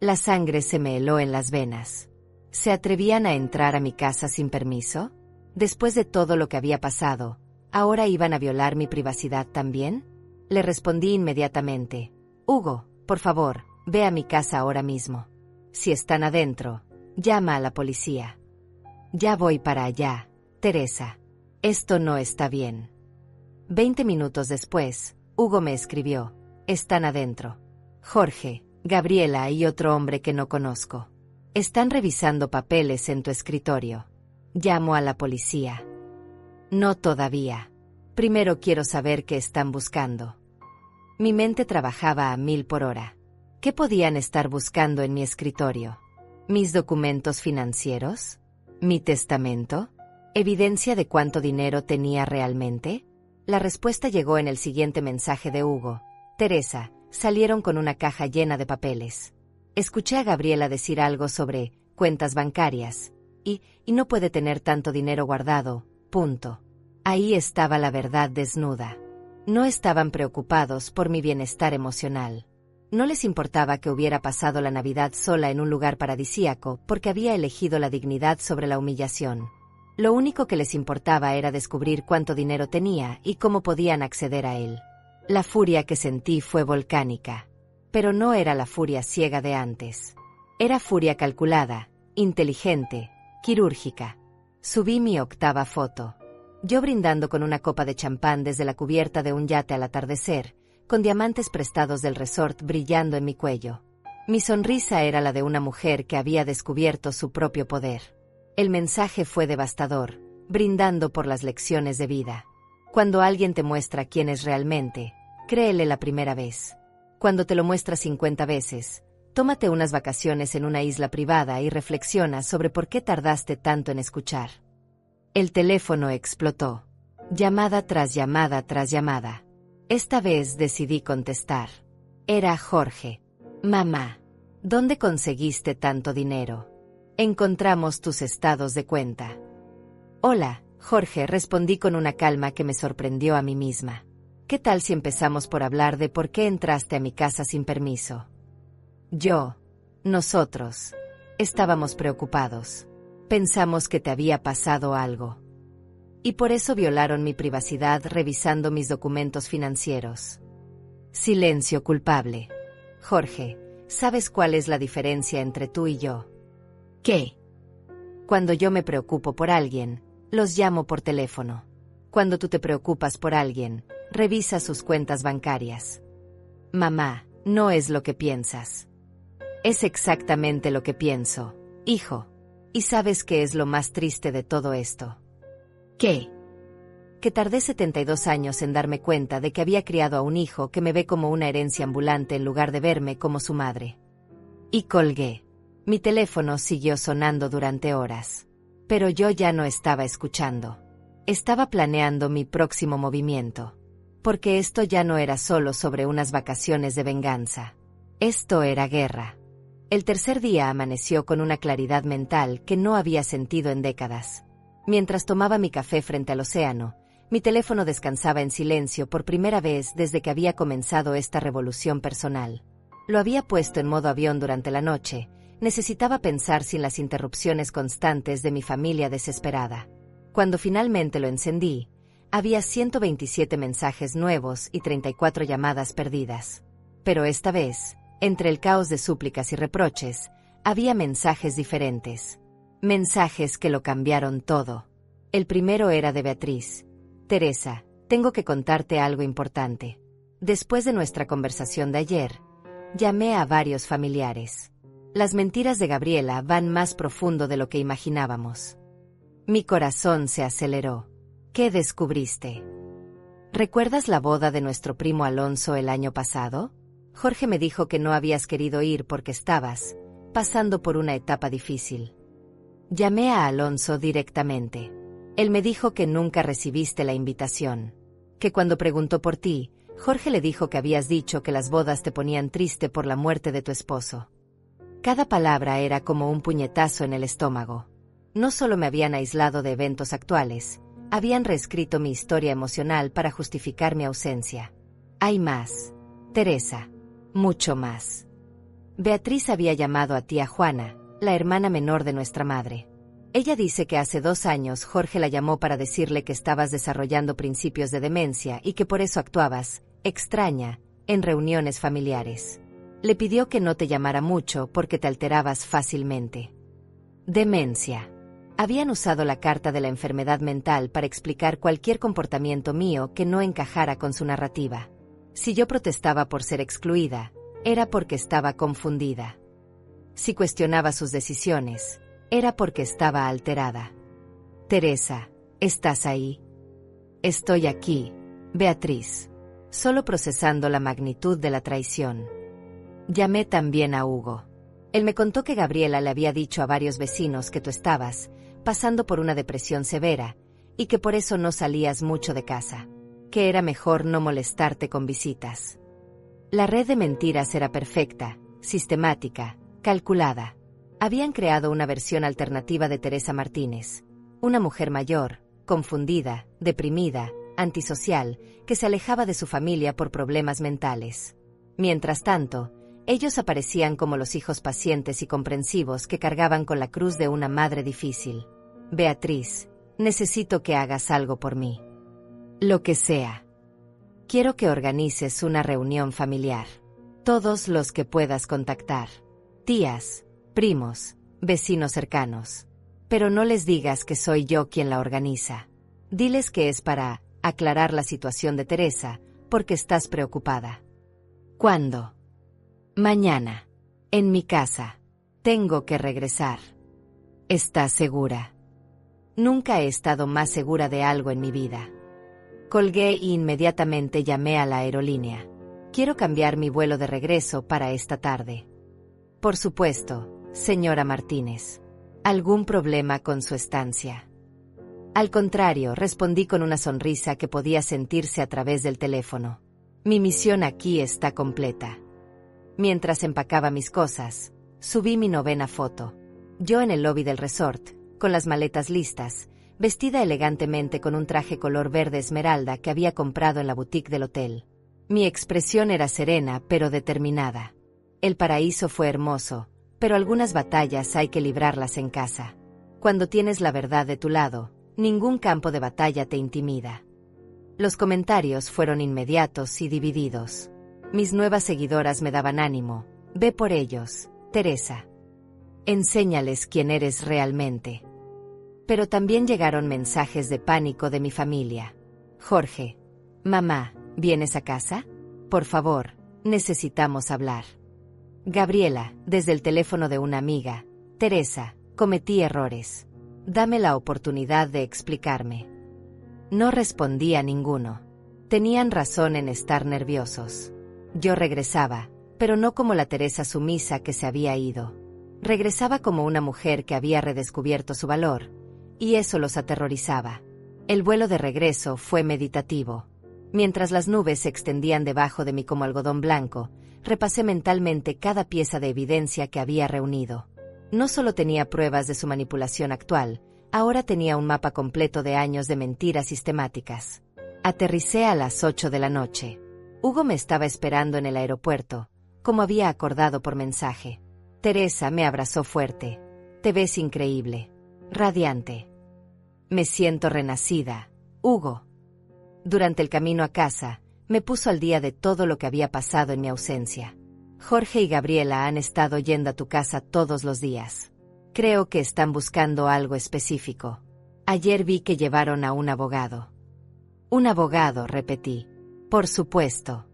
[SPEAKER 1] La sangre se me heló en las venas. ¿Se atrevían a entrar a mi casa sin permiso? Después de todo lo que había pasado, ¿ahora iban a violar mi privacidad también? Le respondí inmediatamente. Hugo, por favor, ve a mi casa ahora mismo. Si están adentro, llama a la policía. Ya voy para allá, Teresa. Esto no está bien. 20 minutos después, Hugo me escribió. Están adentro. Jorge, Gabriela y otro hombre que no conozco. Están revisando papeles en tu escritorio. Llamo a la policía. No todavía. Primero quiero saber qué están buscando. Mi mente trabajaba a 1000 por hora. ¿Qué podían estar buscando en mi escritorio? ¿Mis documentos financieros? ¿Mi testamento? ¿Evidencia de cuánto dinero tenía realmente? La respuesta llegó en el siguiente mensaje de Hugo. Teresa, salieron con una caja llena de papeles. Escuché a Gabriela decir algo sobre cuentas bancarias, y no puede tener tanto dinero guardado, punto. Ahí estaba la verdad desnuda. No estaban preocupados por mi bienestar emocional. No les importaba que hubiera pasado la Navidad sola en un lugar paradisíaco porque había elegido la dignidad sobre la humillación. Lo único que les importaba era descubrir cuánto dinero tenía y cómo podían acceder a él. La furia que sentí fue volcánica. Pero no era la furia ciega de antes. Era furia calculada, inteligente, quirúrgica. Subí mi octava foto. Yo brindando con una copa de champán desde la cubierta de un yate al atardecer, con diamantes prestados del resort brillando en mi cuello. Mi sonrisa era la de una mujer que había descubierto su propio poder. El mensaje fue devastador, brindando por las lecciones de vida. Cuando alguien te muestra quién es realmente, créele la primera vez. Cuando te lo muestra 50 veces, tómate unas vacaciones en una isla privada y reflexiona sobre por qué tardaste tanto en escuchar. El teléfono explotó. Llamada tras llamada tras llamada. Esta vez decidí contestar. Era Jorge. Mamá, ¿dónde conseguiste tanto dinero? Encontramos tus estados de cuenta. Hola, Jorge, respondí con una calma que me sorprendió a mí misma. ¿Qué tal si empezamos por hablar de por qué entraste a mi casa sin permiso? Nosotros, estábamos preocupados. Pensamos que te había pasado algo. Y por eso violaron mi privacidad revisando mis documentos financieros. Silencio culpable. Jorge, ¿sabes cuál es la diferencia entre tú y yo? ¿Qué? Cuando yo me preocupo por alguien, los llamo por teléfono. Cuando tú te preocupas por alguien, revisa sus cuentas bancarias. Mamá, no es lo que piensas. Es exactamente lo que pienso, hijo. ¿Y sabes qué es lo más triste de todo esto? ¿Qué? Que tardé 72 años en darme cuenta de que había criado a un hijo que me ve como una herencia ambulante en lugar de verme como su madre. Y colgué. Mi teléfono siguió sonando durante horas. Pero yo ya no estaba escuchando. Estaba planeando mi próximo movimiento. Porque esto ya no era solo sobre unas vacaciones de venganza. Esto era guerra. El tercer día amaneció con una claridad mental que no había sentido en décadas. Mientras tomaba mi café frente al océano, mi teléfono descansaba en silencio por primera vez desde que había comenzado esta revolución personal. Lo había puesto en modo avión durante la noche, necesitaba pensar sin las interrupciones constantes de mi familia desesperada. Cuando finalmente lo encendí, había 127 mensajes nuevos y 34 llamadas perdidas. Pero esta vez, entre el caos de súplicas y reproches, había mensajes diferentes. Mensajes que lo cambiaron todo. El primero era de Beatriz. Teresa, tengo que contarte algo importante. Después de nuestra conversación de ayer, llamé a varios familiares. Las mentiras de Gabriela van más profundo de lo que imaginábamos. Mi corazón se aceleró. ¿Qué descubriste? ¿Recuerdas la boda de nuestro primo Alonso el año pasado? Jorge me dijo que no habías querido ir porque estabas pasando por una etapa difícil. Llamé a Alonso directamente. Él me dijo que nunca recibiste la invitación. Que cuando preguntó por ti, Jorge le dijo que habías dicho que las bodas te ponían triste por la muerte de tu esposo. Cada palabra era como un puñetazo en el estómago. No solo me habían aislado de eventos actuales, habían reescrito mi historia emocional para justificar mi ausencia. Hay más. Teresa. Mucho más. Beatriz había llamado a tía Juana, la hermana menor de nuestra madre. Ella dice que hace 2 años Jorge la llamó para decirle que estabas desarrollando principios de demencia y que por eso actuabas, extraña, en reuniones familiares. Le pidió que no te llamara mucho porque te alterabas fácilmente. Demencia. Habían usado la carta de la enfermedad mental para explicar cualquier comportamiento mío que no encajara con su narrativa. Si yo protestaba por ser excluida, era porque estaba confundida. Si cuestionaba sus decisiones, era porque estaba alterada. Teresa, ¿estás ahí? Estoy aquí, Beatriz. Solo procesando la magnitud de la traición. Llamé también a Hugo. Él me contó que Gabriela le había dicho a varios vecinos que tú estabas pasando por una depresión severa y que por eso no salías mucho de casa, que era mejor no molestarte con visitas. La red de mentiras era perfecta, sistemática, calculada. Habían creado una versión alternativa de Teresa Martínez, una mujer mayor, confundida, deprimida, antisocial, que se alejaba de su familia por problemas mentales. Mientras tanto, ellos aparecían como los hijos pacientes y comprensivos que cargaban con la cruz de una madre difícil. Beatriz, necesito que hagas algo por mí. Lo que sea. Quiero que organices una reunión familiar. Todos los que puedas contactar. Tías, primos, vecinos cercanos. Pero no les digas que soy yo quien la organiza. Diles que es para aclarar la situación de Teresa, porque estás preocupada. ¿Cuándo? Mañana. En mi casa. Tengo que regresar. ¿Estás segura? Nunca he estado más segura de algo en mi vida. Colgué e inmediatamente llamé a la aerolínea. Quiero cambiar mi vuelo de regreso para esta tarde. Por supuesto, señora Martínez. ¿Algún problema con su estancia? Al contrario, respondí con una sonrisa que podía sentirse a través del teléfono. Mi misión aquí está completa. Mientras empacaba mis cosas, subí mi 9ª foto. Yo en el lobby del resort, con las maletas listas, vestida elegantemente con un traje color verde esmeralda que había comprado en la boutique del hotel. Mi expresión era serena pero determinada. El paraíso fue hermoso, pero algunas batallas hay que librarlas en casa. Cuando tienes la verdad de tu lado, ningún campo de batalla te intimida. Los comentarios fueron inmediatos y divididos. Mis nuevas seguidoras me daban ánimo. Ve por ellos, Teresa. Enséñales quién eres realmente. Pero también llegaron mensajes de pánico de mi familia. Jorge. Mamá, ¿vienes a casa? Por favor, necesitamos hablar. Gabriela, desde el teléfono de una amiga. Teresa, cometí errores. Dame la oportunidad de explicarme. No respondí a ninguno. Tenían razón en estar nerviosos. Yo regresaba, pero no como la Teresa sumisa que se había ido. Regresaba como una mujer que había redescubierto su valor, y eso los aterrorizaba. El vuelo de regreso fue meditativo. Mientras las nubes se extendían debajo de mí como algodón blanco, repasé mentalmente cada pieza de evidencia que había reunido. No solo tenía pruebas de su manipulación actual, ahora tenía un mapa completo de años de mentiras sistemáticas. Aterricé a las 8 de la noche. Hugo me estaba esperando en el aeropuerto, como había acordado por mensaje. Teresa me abrazó fuerte. Te ves increíble. Radiante. Me siento renacida, Hugo. Durante el camino a casa, me puso al día de todo lo que había pasado en mi ausencia. Jorge y Gabriela han estado yendo a tu casa todos los días. Creo que están buscando algo específico. Ayer vi que llevaron a un abogado. Un abogado, repetí. Por supuesto.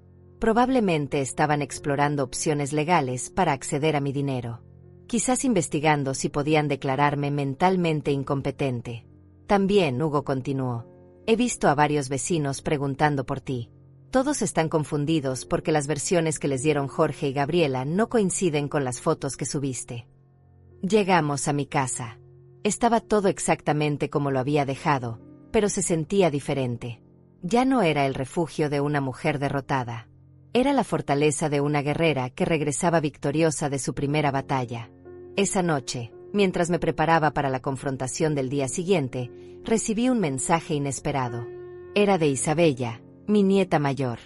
[SPEAKER 1] Probablemente estaban explorando opciones legales para acceder a mi dinero. Quizás investigando si podían declararme mentalmente incompetente. También, Hugo continuó, he visto a varios vecinos preguntando por ti. Todos están confundidos porque las versiones que les dieron Jorge y Gabriela no coinciden con las fotos que subiste. Llegamos a mi casa. Estaba todo exactamente como lo había dejado, pero se sentía diferente. Ya no era el refugio de una mujer derrotada. Era la fortaleza de una guerrera que regresaba victoriosa de su primera batalla. Esa noche, mientras me preparaba para la confrontación del día siguiente, recibí un mensaje inesperado. Era de Isabella, mi nieta mayor.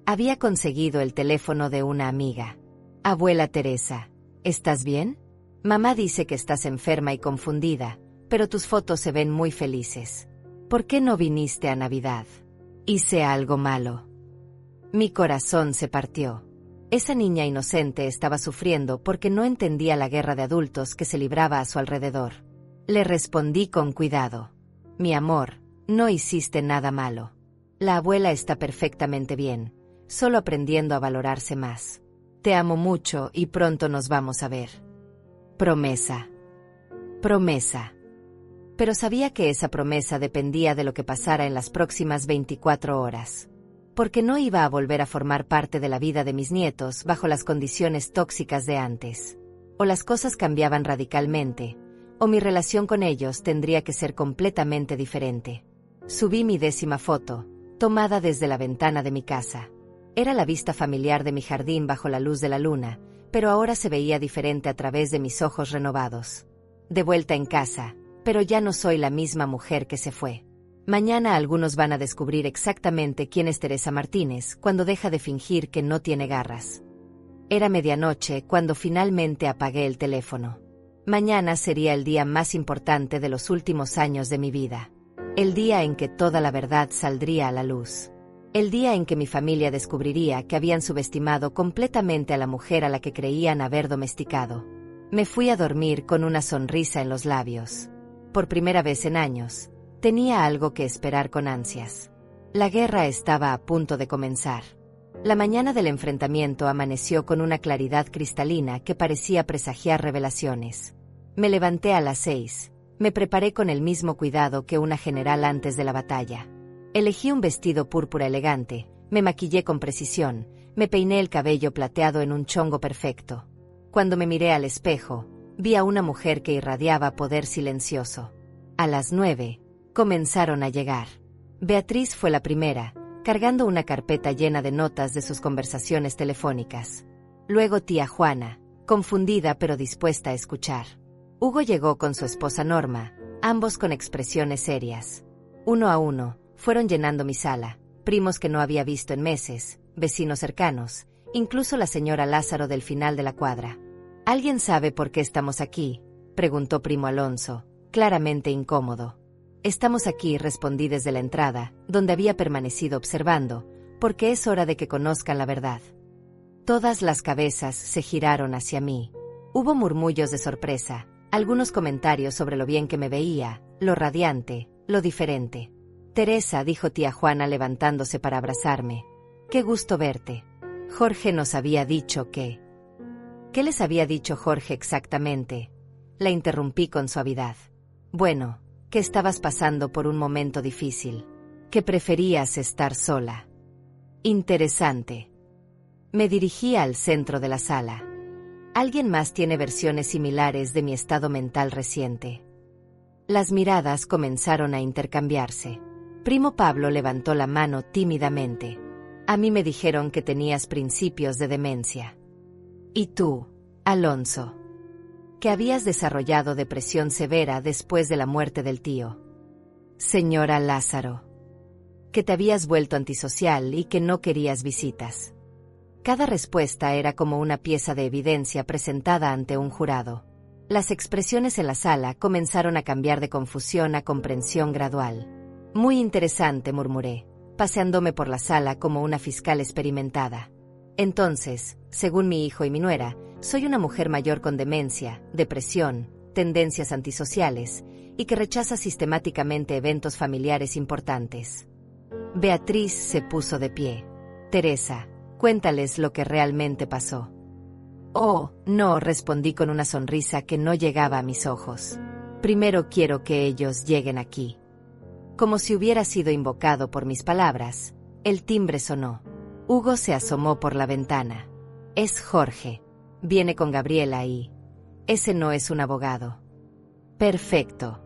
[SPEAKER 1] Había conseguido el teléfono de una amiga. Abuela Teresa, ¿estás bien? Mamá dice que estás enferma y confundida, pero tus fotos se ven muy felices. ¿Por qué no viniste a Navidad? Hice algo malo. Mi corazón se partió. Esa niña inocente estaba sufriendo porque no entendía la guerra de adultos que se libraba a su alrededor. Le respondí con cuidado. Mi amor, no hiciste nada malo. La abuela está perfectamente bien, solo aprendiendo a valorarse más. Te amo mucho y pronto nos vamos a ver. Promesa. Promesa. Pero sabía que esa promesa dependía de lo que pasara en las próximas 24 horas. Porque no iba a volver a formar parte de la vida de mis nietos bajo las condiciones tóxicas de antes. O las cosas cambiaban radicalmente, o mi relación con ellos tendría que ser completamente diferente. Subí mi 10ª foto, tomada desde la ventana de mi casa. Era la vista familiar de mi jardín bajo la luz de la luna, pero ahora se veía diferente a través de mis ojos renovados. De vuelta en casa, pero ya no soy la misma mujer que se fue. Mañana algunos van a descubrir exactamente quién es Teresa Martínez cuando deja de fingir que no tiene garras. Era medianoche cuando finalmente apagué el teléfono. Mañana sería el día más importante de los últimos años de mi vida. El día en que toda la verdad saldría a la luz. El día en que mi familia descubriría que habían subestimado completamente a la mujer a la que creían haber domesticado. Me fui a dormir con una sonrisa en los labios. Por primera vez en años, tenía algo que esperar con ansias. La guerra estaba a punto de comenzar. La mañana del enfrentamiento amaneció con una claridad cristalina que parecía presagiar revelaciones. Me levanté a las 6. Me preparé con el mismo cuidado que una general antes de la batalla. Elegí un vestido púrpura elegante, me maquillé con precisión, me peiné el cabello plateado en un chongo perfecto. Cuando me miré al espejo, vi a una mujer que irradiaba poder silencioso. A las 9, comenzaron a llegar. Beatriz fue la primera, cargando una carpeta llena de notas de sus conversaciones telefónicas. Luego tía Juana, confundida pero dispuesta a escuchar. Hugo llegó con su esposa Norma, ambos con expresiones serias. Uno a uno, fueron llenando mi sala, primos que no había visto en meses, vecinos cercanos, incluso la señora Lázaro del final de la cuadra. ¿Alguien sabe por qué estamos aquí?, preguntó primo Alonso, claramente incómodo. Estamos aquí, respondí desde la entrada, donde había permanecido observando, porque es hora de que conozcan la verdad. Todas las cabezas se giraron hacia mí. Hubo murmullos de sorpresa, algunos comentarios sobre lo bien que me veía, lo radiante, lo diferente. Teresa, dijo tía Juana levantándose para abrazarme. Qué gusto verte. Jorge nos había dicho que... ¿Qué les había dicho Jorge exactamente? La interrumpí con suavidad. Bueno, que estabas pasando por un momento difícil. Que preferías estar sola. Interesante. Me dirigí al centro de la sala. ¿Alguien más tiene versiones similares de mi estado mental reciente? Las miradas comenzaron a intercambiarse. Primo Pablo levantó la mano tímidamente. A mí me dijeron que tenías principios de demencia. ¿Y tú, Alonso? Que habías desarrollado depresión severa después de la muerte del tío. Señora Lázaro. Que te habías vuelto antisocial y que no querías visitas. Cada respuesta era como una pieza de evidencia presentada ante un jurado. Las expresiones en la sala comenzaron a cambiar de confusión a comprensión gradual. Muy interesante, murmuré, paseándome por la sala como una fiscal experimentada. Entonces, según mi hijo y mi nuera, soy una mujer mayor con demencia, depresión, tendencias antisociales, y que rechaza sistemáticamente eventos familiares importantes. Beatriz se puso de pie. Teresa, cuéntales lo que realmente pasó. Oh, no, respondí con una sonrisa que no llegaba a mis ojos. Primero quiero que ellos lleguen aquí. Como si hubiera sido invocado por mis palabras, el timbre sonó. Hugo se asomó por la ventana. Es Jorge. Viene con Gabriela y... Ese no es un abogado. Perfecto.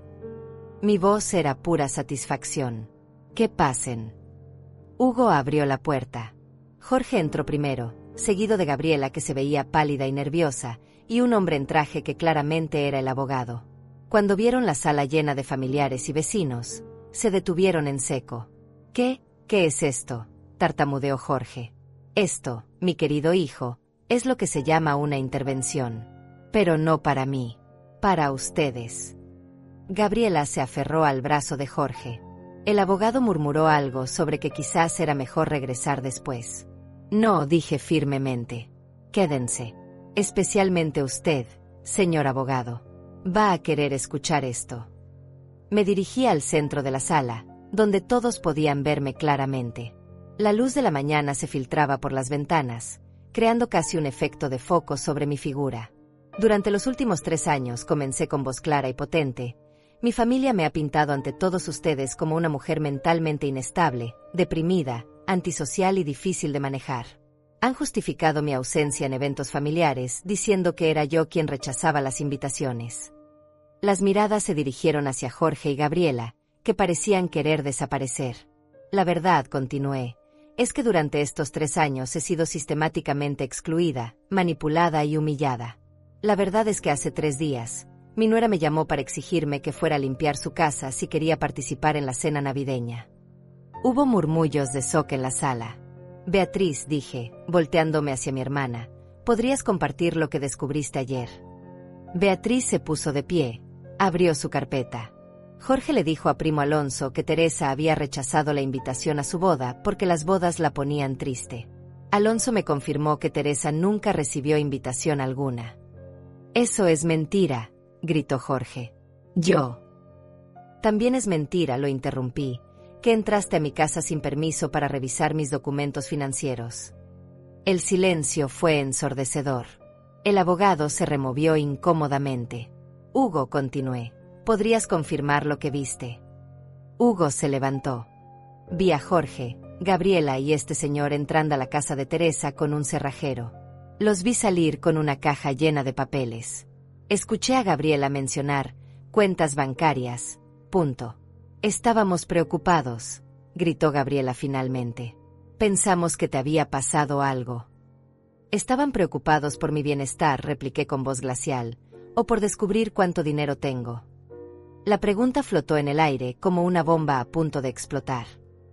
[SPEAKER 1] Mi voz era pura satisfacción. Que pasen. Hugo abrió la puerta. Jorge entró primero, seguido de Gabriela, que se veía pálida y nerviosa, y un hombre en traje que claramente era el abogado. Cuando vieron la sala llena de familiares y vecinos, se detuvieron en seco. ¿Qué es esto?, tartamudeó Jorge. Esto, mi querido hijo, es lo que se llama una intervención. Pero no para mí. Para ustedes. Gabriela se aferró al brazo de Jorge. El abogado murmuró algo sobre que quizás era mejor regresar después. No, dije firmemente. Quédense. Especialmente usted, señor abogado. Va a querer escuchar esto. Me dirigí al centro de la sala, donde todos podían verme claramente. La luz de la mañana se filtraba por las ventanas, creando casi un efecto de foco sobre mi figura. Durante los últimos 3 años comencé con voz clara y potente. Mi familia me ha pintado ante todos ustedes como una mujer mentalmente inestable, deprimida, antisocial y difícil de manejar. Han justificado mi ausencia en eventos familiares, diciendo que era yo quien rechazaba las invitaciones. Las miradas se dirigieron hacia Jorge y Gabriela, que parecían querer desaparecer. La verdad, continué, es que durante estos 3 años he sido sistemáticamente excluida, manipulada y humillada. La verdad es que hace 3 días, mi nuera me llamó para exigirme que fuera a limpiar su casa si quería participar en la cena navideña. Hubo murmullos de shock en la sala. Beatriz, dije, volteándome hacia mi hermana, ¿podrías compartir lo que descubriste ayer? Beatriz se puso de pie, abrió su carpeta. Jorge le dijo a primo Alonso que Teresa había rechazado la invitación a su boda porque las bodas la ponían triste. Alonso me confirmó que Teresa nunca recibió invitación alguna. Eso es mentira, gritó Jorge. Yo. También es mentira, lo interrumpí, que entraste a mi casa sin permiso para revisar mis documentos financieros. El silencio fue ensordecedor. El abogado se removió incómodamente. Hugo, continué, ¿podrías confirmar lo que viste? Hugo se levantó. Vi a Jorge, Gabriela y este señor entrando a la casa de Teresa con un cerrajero. Los vi salir con una caja llena de papeles. Escuché a Gabriela mencionar cuentas bancarias. Estábamos preocupados, gritó Gabriela finalmente. Pensamos que te había pasado algo. Estaban preocupados por mi bienestar, repliqué con voz glacial, o por descubrir cuánto dinero tengo. La pregunta flotó en el aire como una bomba a punto de explotar.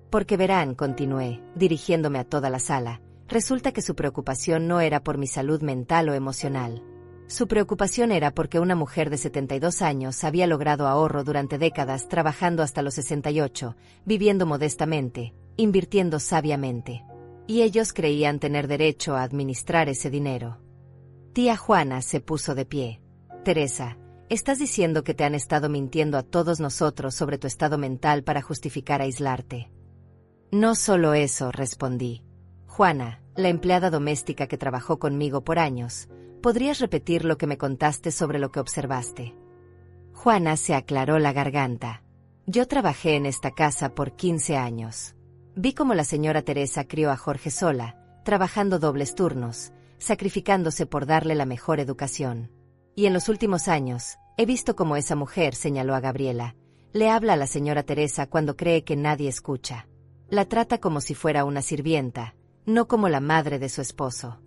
[SPEAKER 1] Porque verán, continué, dirigiéndome a toda la sala, resulta que su preocupación no era por mi salud mental o emocional. Su preocupación era porque una mujer de 72 años había logrado ahorro durante décadas trabajando hasta los 68, viviendo modestamente, invirtiendo sabiamente. Y ellos creían tener derecho a administrar ese dinero. Tía Juana se puso de pie. Teresa, estás diciendo que te han estado mintiendo a todos nosotros sobre tu estado mental para justificar aislarte. No solo eso, respondí. Juana, la empleada doméstica que trabajó conmigo por años, ¿podrías repetir lo que me contaste sobre lo que observaste? Juana se aclaró la garganta. Yo trabajé en esta casa por 15 años. Vi cómo la señora Teresa crió a Jorge sola, trabajando dobles turnos, sacrificándose por darle la mejor educación. Y en los últimos años, he visto cómo esa mujer, señaló a Gabriela, le habla a la señora Teresa cuando cree que nadie escucha. La trata como si fuera una sirvienta, no como la madre de su esposo.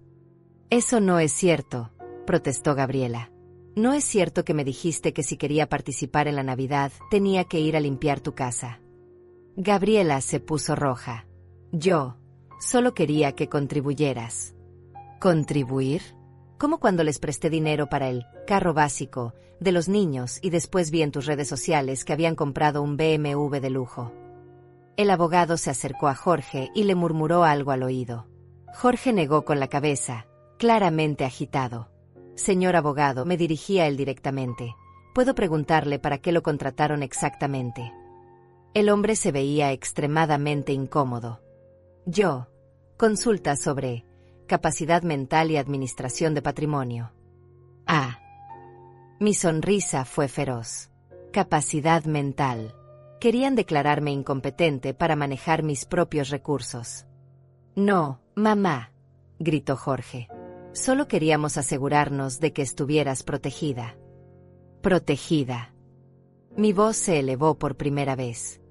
[SPEAKER 1] Eso no es cierto, protestó Gabriela. No es cierto que me dijiste que si quería participar en la Navidad, tenía que ir a limpiar tu casa. Gabriela se puso roja. Yo solo quería que contribuyeras. ¿Contribuir? Como cuando les presté dinero para el carro básico de los niños y después vi en tus redes sociales que habían comprado un BMW de lujo. El abogado se acercó a Jorge y le murmuró algo al oído. Jorge negó con la cabeza, claramente agitado. Señor abogado, me dirigí a él directamente. ¿Puedo preguntarle para qué lo contrataron exactamente? El hombre se veía extremadamente incómodo. Consulta sobre capacidad mental y administración de patrimonio. Ah. Mi sonrisa fue feroz. Capacidad mental. Querían declararme incompetente para manejar mis propios recursos. No, mamá, gritó Jorge. Solo queríamos asegurarnos de que estuvieras protegida. Protegida. Mi voz se elevó por primera vez.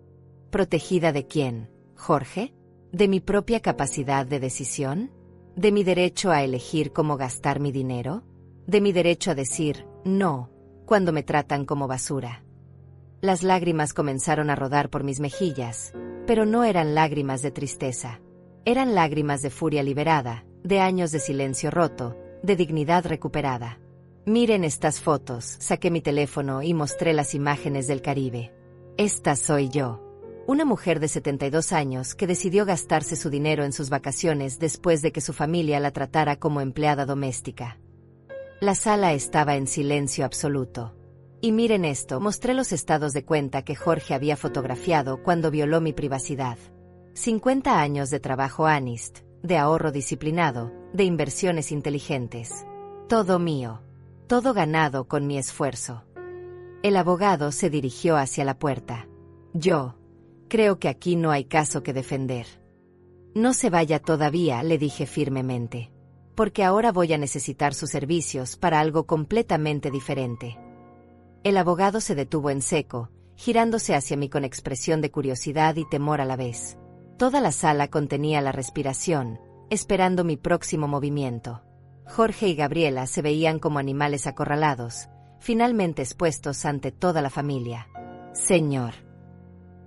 [SPEAKER 1] ¿Protegida de quién, Jorge? ¿De mi propia capacidad de decisión? ¿De mi derecho a elegir cómo gastar mi dinero? ¿De mi derecho a decir no cuando me tratan como basura? Las lágrimas comenzaron a rodar por mis mejillas, pero no eran lágrimas de tristeza. Eran lágrimas de furia liberada, de años de silencio roto, de dignidad recuperada. Miren estas fotos, saqué mi teléfono y mostré las imágenes del Caribe. Esta soy yo. Una mujer de 72 años que decidió gastarse su dinero en sus vacaciones después de que su familia la tratara como empleada doméstica. La sala estaba en silencio absoluto. Y miren esto, mostré los estados de cuenta que Jorge había fotografiado cuando violó mi privacidad. 50 años de trabajo honest, de ahorro disciplinado, de inversiones inteligentes. Todo mío. Todo ganado con mi esfuerzo. El abogado se dirigió hacia la puerta. Creo que aquí no hay caso que defender. No se vaya todavía, le dije firmemente. Porque ahora voy a necesitar sus servicios para algo completamente diferente. El abogado se detuvo en seco, girándose hacia mí con expresión de curiosidad y temor a la vez. Toda la sala contenía la respiración, esperando mi próximo movimiento. Jorge y Gabriela se veían como animales acorralados, finalmente expuestos ante toda la familia. Señor.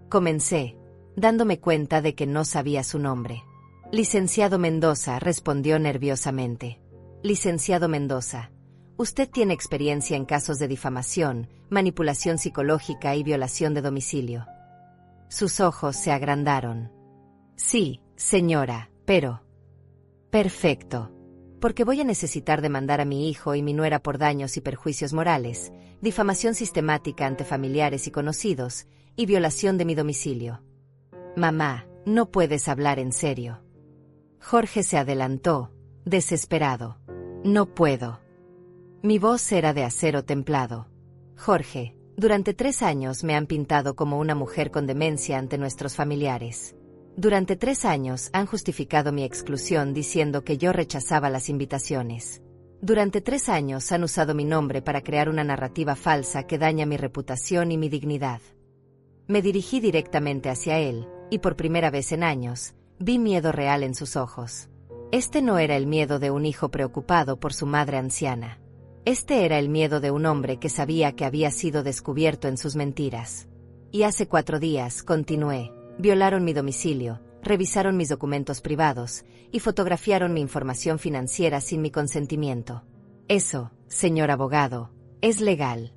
[SPEAKER 1] Comencé, dándome cuenta de que no sabía su nombre. Licenciado Mendoza, respondió nerviosamente. Licenciado Mendoza, usted tiene experiencia en casos de difamación, manipulación psicológica y violación de domicilio. Sus ojos se agrandaron. Sí, señora, pero... Perfecto. Porque voy a necesitar demandar a mi hijo y mi nuera por daños y perjuicios morales, difamación sistemática ante familiares y conocidos, y violación de mi domicilio. Mamá, no puedes hablar en serio. Jorge se adelantó, desesperado. No puedo. Mi voz era de acero templado. Jorge, durante 3 años me han pintado como una mujer con demencia ante nuestros familiares. Durante 3 años han justificado mi exclusión diciendo que yo rechazaba las invitaciones. Durante 3 años han usado mi nombre para crear una narrativa falsa que daña mi reputación y mi dignidad. Me dirigí directamente hacia él, y por primera vez en años, vi miedo real en sus ojos. Este no era el miedo de un hijo preocupado por su madre anciana. Este era el miedo de un hombre que sabía que había sido descubierto en sus mentiras. Y hace 4 días, continué, violaron mi domicilio, revisaron mis documentos privados, y fotografiaron mi información financiera sin mi consentimiento. Eso, señor abogado, ¿es legal?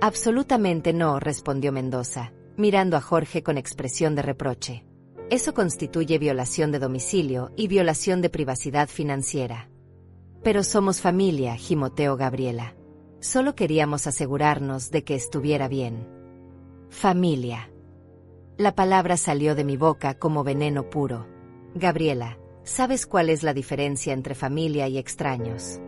[SPEAKER 1] Absolutamente no, respondió Mendoza, mirando a Jorge con expresión de reproche. Eso constituye violación de domicilio y violación de privacidad financiera. Pero somos familia, gimoteó Gabriela. Solo queríamos asegurarnos de que estuviera bien. Familia. La palabra salió de mi boca como veneno puro. Gabriela, ¿sabes cuál es la diferencia entre familia y extraños?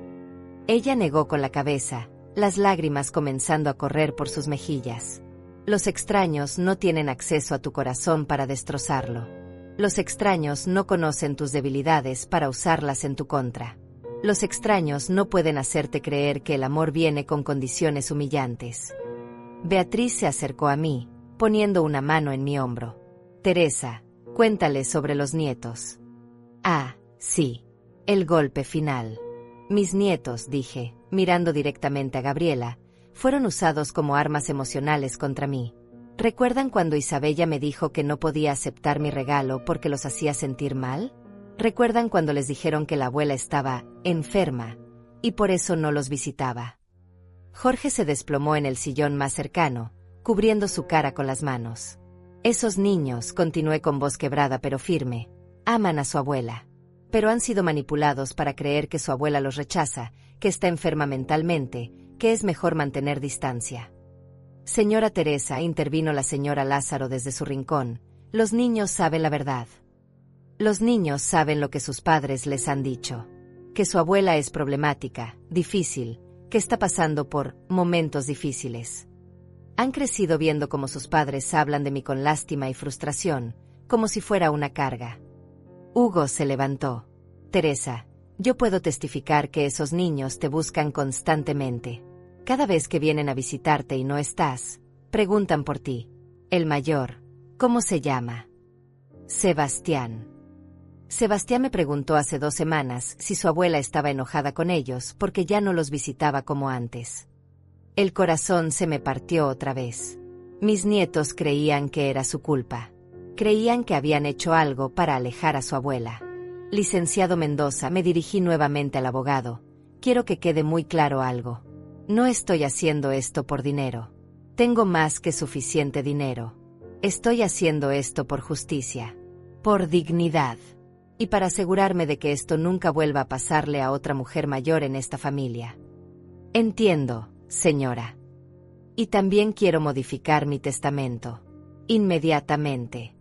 [SPEAKER 1] Ella negó con la cabeza, las lágrimas comenzando a correr por sus mejillas. Los extraños no tienen acceso a tu corazón para destrozarlo. Los extraños no conocen tus debilidades para usarlas en tu contra. Los extraños no pueden hacerte creer que el amor viene con condiciones humillantes. Beatriz se acercó a mí, poniendo una mano en mi hombro. Teresa, cuéntale sobre los nietos. Ah, sí. El golpe final. Mis nietos, dije, mirando directamente a Gabriela, fueron usados como armas emocionales contra mí. ¿Recuerdan cuando Isabella me dijo que no podía aceptar mi regalo porque los hacía sentir mal? ¿Recuerdan cuando les dijeron que la abuela estaba enferma y por eso no los visitaba? Jorge se desplomó en el sillón más cercano, cubriendo su cara con las manos. Esos niños, continué con voz quebrada pero firme, aman a su abuela. Pero han sido manipulados para creer que su abuela los rechaza, que está enferma mentalmente, que es mejor mantener distancia. Señora Teresa, intervino la señora Lázaro desde su rincón, los niños saben la verdad. Los niños saben lo que sus padres les han dicho. Que su abuela es problemática, difícil, que está pasando por momentos difíciles. Han crecido viendo cómo sus padres hablan de mí con lástima y frustración, como si fuera una carga. Hugo se levantó. Teresa, yo puedo testificar que esos niños te buscan constantemente. Cada vez que vienen a visitarte y no estás, preguntan por ti. El mayor, ¿cómo se llama? Sebastián. Sebastián me preguntó hace 2 semanas si su abuela estaba enojada con ellos porque ya no los visitaba como antes. El corazón se me partió otra vez. Mis nietos creían que era su culpa. Creían que habían hecho algo para alejar a su abuela. Licenciado Mendoza, me dirigí nuevamente al abogado. Quiero que quede muy claro algo. No estoy haciendo esto por dinero. Tengo más que suficiente dinero. Estoy haciendo esto por justicia. Por dignidad. Y para asegurarme de que esto nunca vuelva a pasarle a otra mujer mayor en esta familia. Entiendo, señora. Y también quiero modificar mi testamento. Inmediatamente.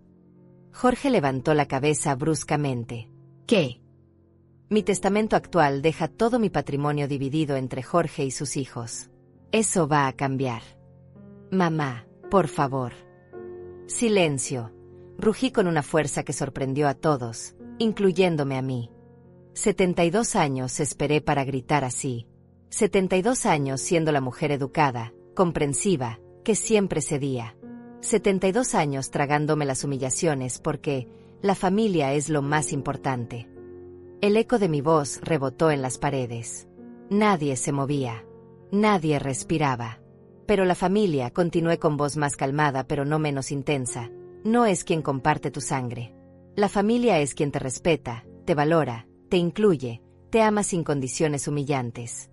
[SPEAKER 1] Jorge levantó la cabeza bruscamente. ¿Qué? Mi testamento actual deja todo mi patrimonio dividido entre Jorge y sus hijos. Eso va a cambiar. Mamá, por favor. Silencio. Rugí con una fuerza que sorprendió a todos, incluyéndome a mí. 72 años esperé para gritar así. 72 años siendo la mujer educada, comprensiva, que siempre cedía. 72 años tragándome las humillaciones porque la familia es lo más importante. El eco de mi voz rebotó en las paredes. Nadie se movía. Nadie respiraba. Pero la familia, continué con voz más calmada pero no menos intensa, no es quien comparte tu sangre. La familia es quien te respeta, te valora, te incluye, te ama sin condiciones humillantes.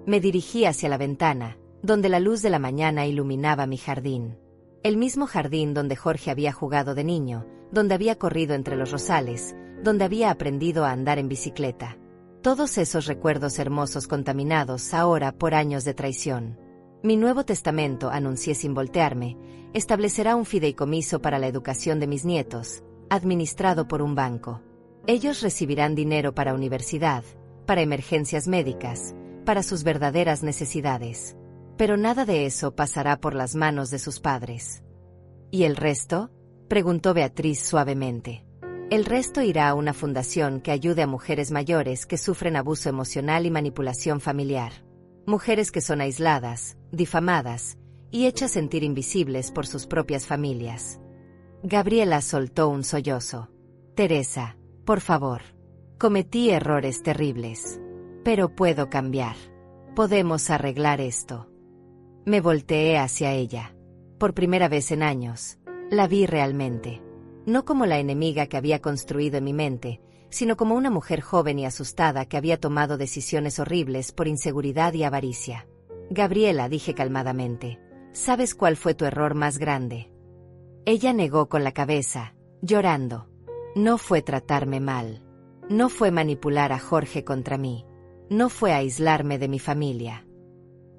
[SPEAKER 1] Me dirigí hacia la ventana, donde la luz de la mañana iluminaba mi jardín. El mismo jardín donde Jorge había jugado de niño, donde había corrido entre los rosales, donde había aprendido a andar en bicicleta. Todos esos recuerdos hermosos contaminados ahora por años de traición. Mi nuevo testamento, anuncié sin voltearme, establecerá un fideicomiso para la educación de mis nietos, administrado por un banco. Ellos recibirán dinero para universidad, para emergencias médicas, para sus verdaderas necesidades. Pero nada de eso pasará por las manos de sus padres. ¿Y el resto?, preguntó Beatriz suavemente. El resto irá a una fundación que ayude a mujeres mayores que sufren abuso emocional y manipulación familiar. Mujeres que son aisladas, difamadas y hechas sentir invisibles por sus propias familias. Gabriela soltó un sollozo. Teresa, por favor. Cometí errores terribles. Pero puedo cambiar. Podemos arreglar esto. Me volteé hacia ella. Por primera vez en años, la vi realmente. No como la enemiga que había construido en mi mente, sino como una mujer joven y asustada que había tomado decisiones horribles por inseguridad y avaricia. Gabriela, dije calmadamente, ¿sabes cuál fue tu error más grande? Ella negó con la cabeza, llorando. No fue tratarme mal. No fue manipular a Jorge contra mí. No fue aislarme de mi familia.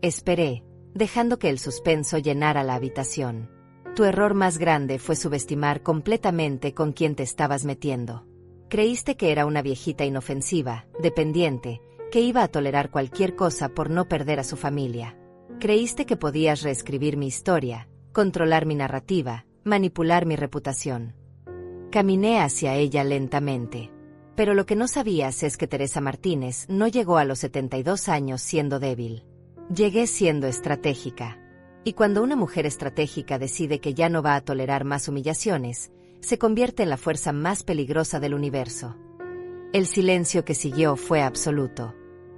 [SPEAKER 1] Esperé, dejando que el suspenso llenara la habitación. Tu error más grande fue subestimar completamente con quién te estabas metiendo. Creíste que era una viejita inofensiva, dependiente, que iba a tolerar cualquier cosa por no perder a su familia. Creíste que podías reescribir mi historia, controlar mi narrativa, manipular mi reputación. Caminé hacia ella lentamente. Pero lo que no sabías es que Teresa Martínez no llegó a los 72 años siendo débil. Llegué siendo estratégica. Y cuando una mujer estratégica decide que ya no va a tolerar más humillaciones, se convierte en la fuerza más peligrosa del universo. El silencio que siguió fue absoluto.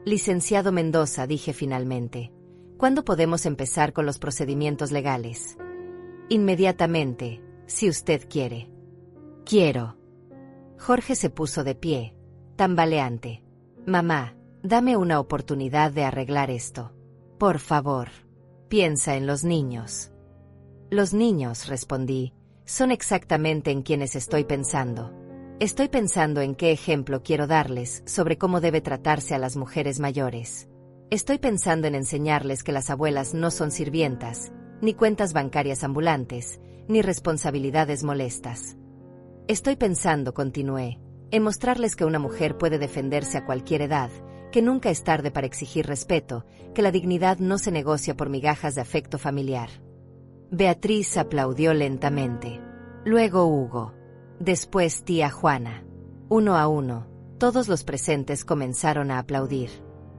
[SPEAKER 1] Licenciado Mendoza, dije finalmente, ¿cuándo podemos empezar con los procedimientos legales? Inmediatamente, si usted quiere. Quiero. Jorge se puso de pie, tambaleante. Mamá, dame una oportunidad de arreglar esto. Por favor. Piensa en los niños. Los niños, respondí, son exactamente en quienes estoy pensando. Estoy pensando en qué ejemplo quiero darles sobre cómo debe tratarse a las mujeres mayores. Estoy pensando en enseñarles que las abuelas no son sirvientas, ni cuentas bancarias ambulantes, ni responsabilidades molestas. Estoy pensando, continué, en mostrarles que una mujer puede defenderse a cualquier edad, que nunca es tarde para exigir respeto, que la dignidad no se negocia por migajas de afecto familiar. Beatriz aplaudió lentamente. Luego Hugo. Después tía Juana. Uno a uno, todos los presentes comenzaron a aplaudir.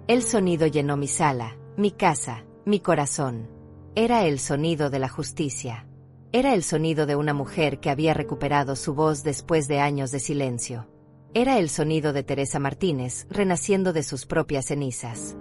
[SPEAKER 1] El sonido llenó mi sala, mi casa, mi corazón. Era el sonido de la justicia. Era el sonido de una mujer que había recuperado su voz después de años de silencio. Era el sonido de Teresa Martínez, renaciendo de sus propias cenizas.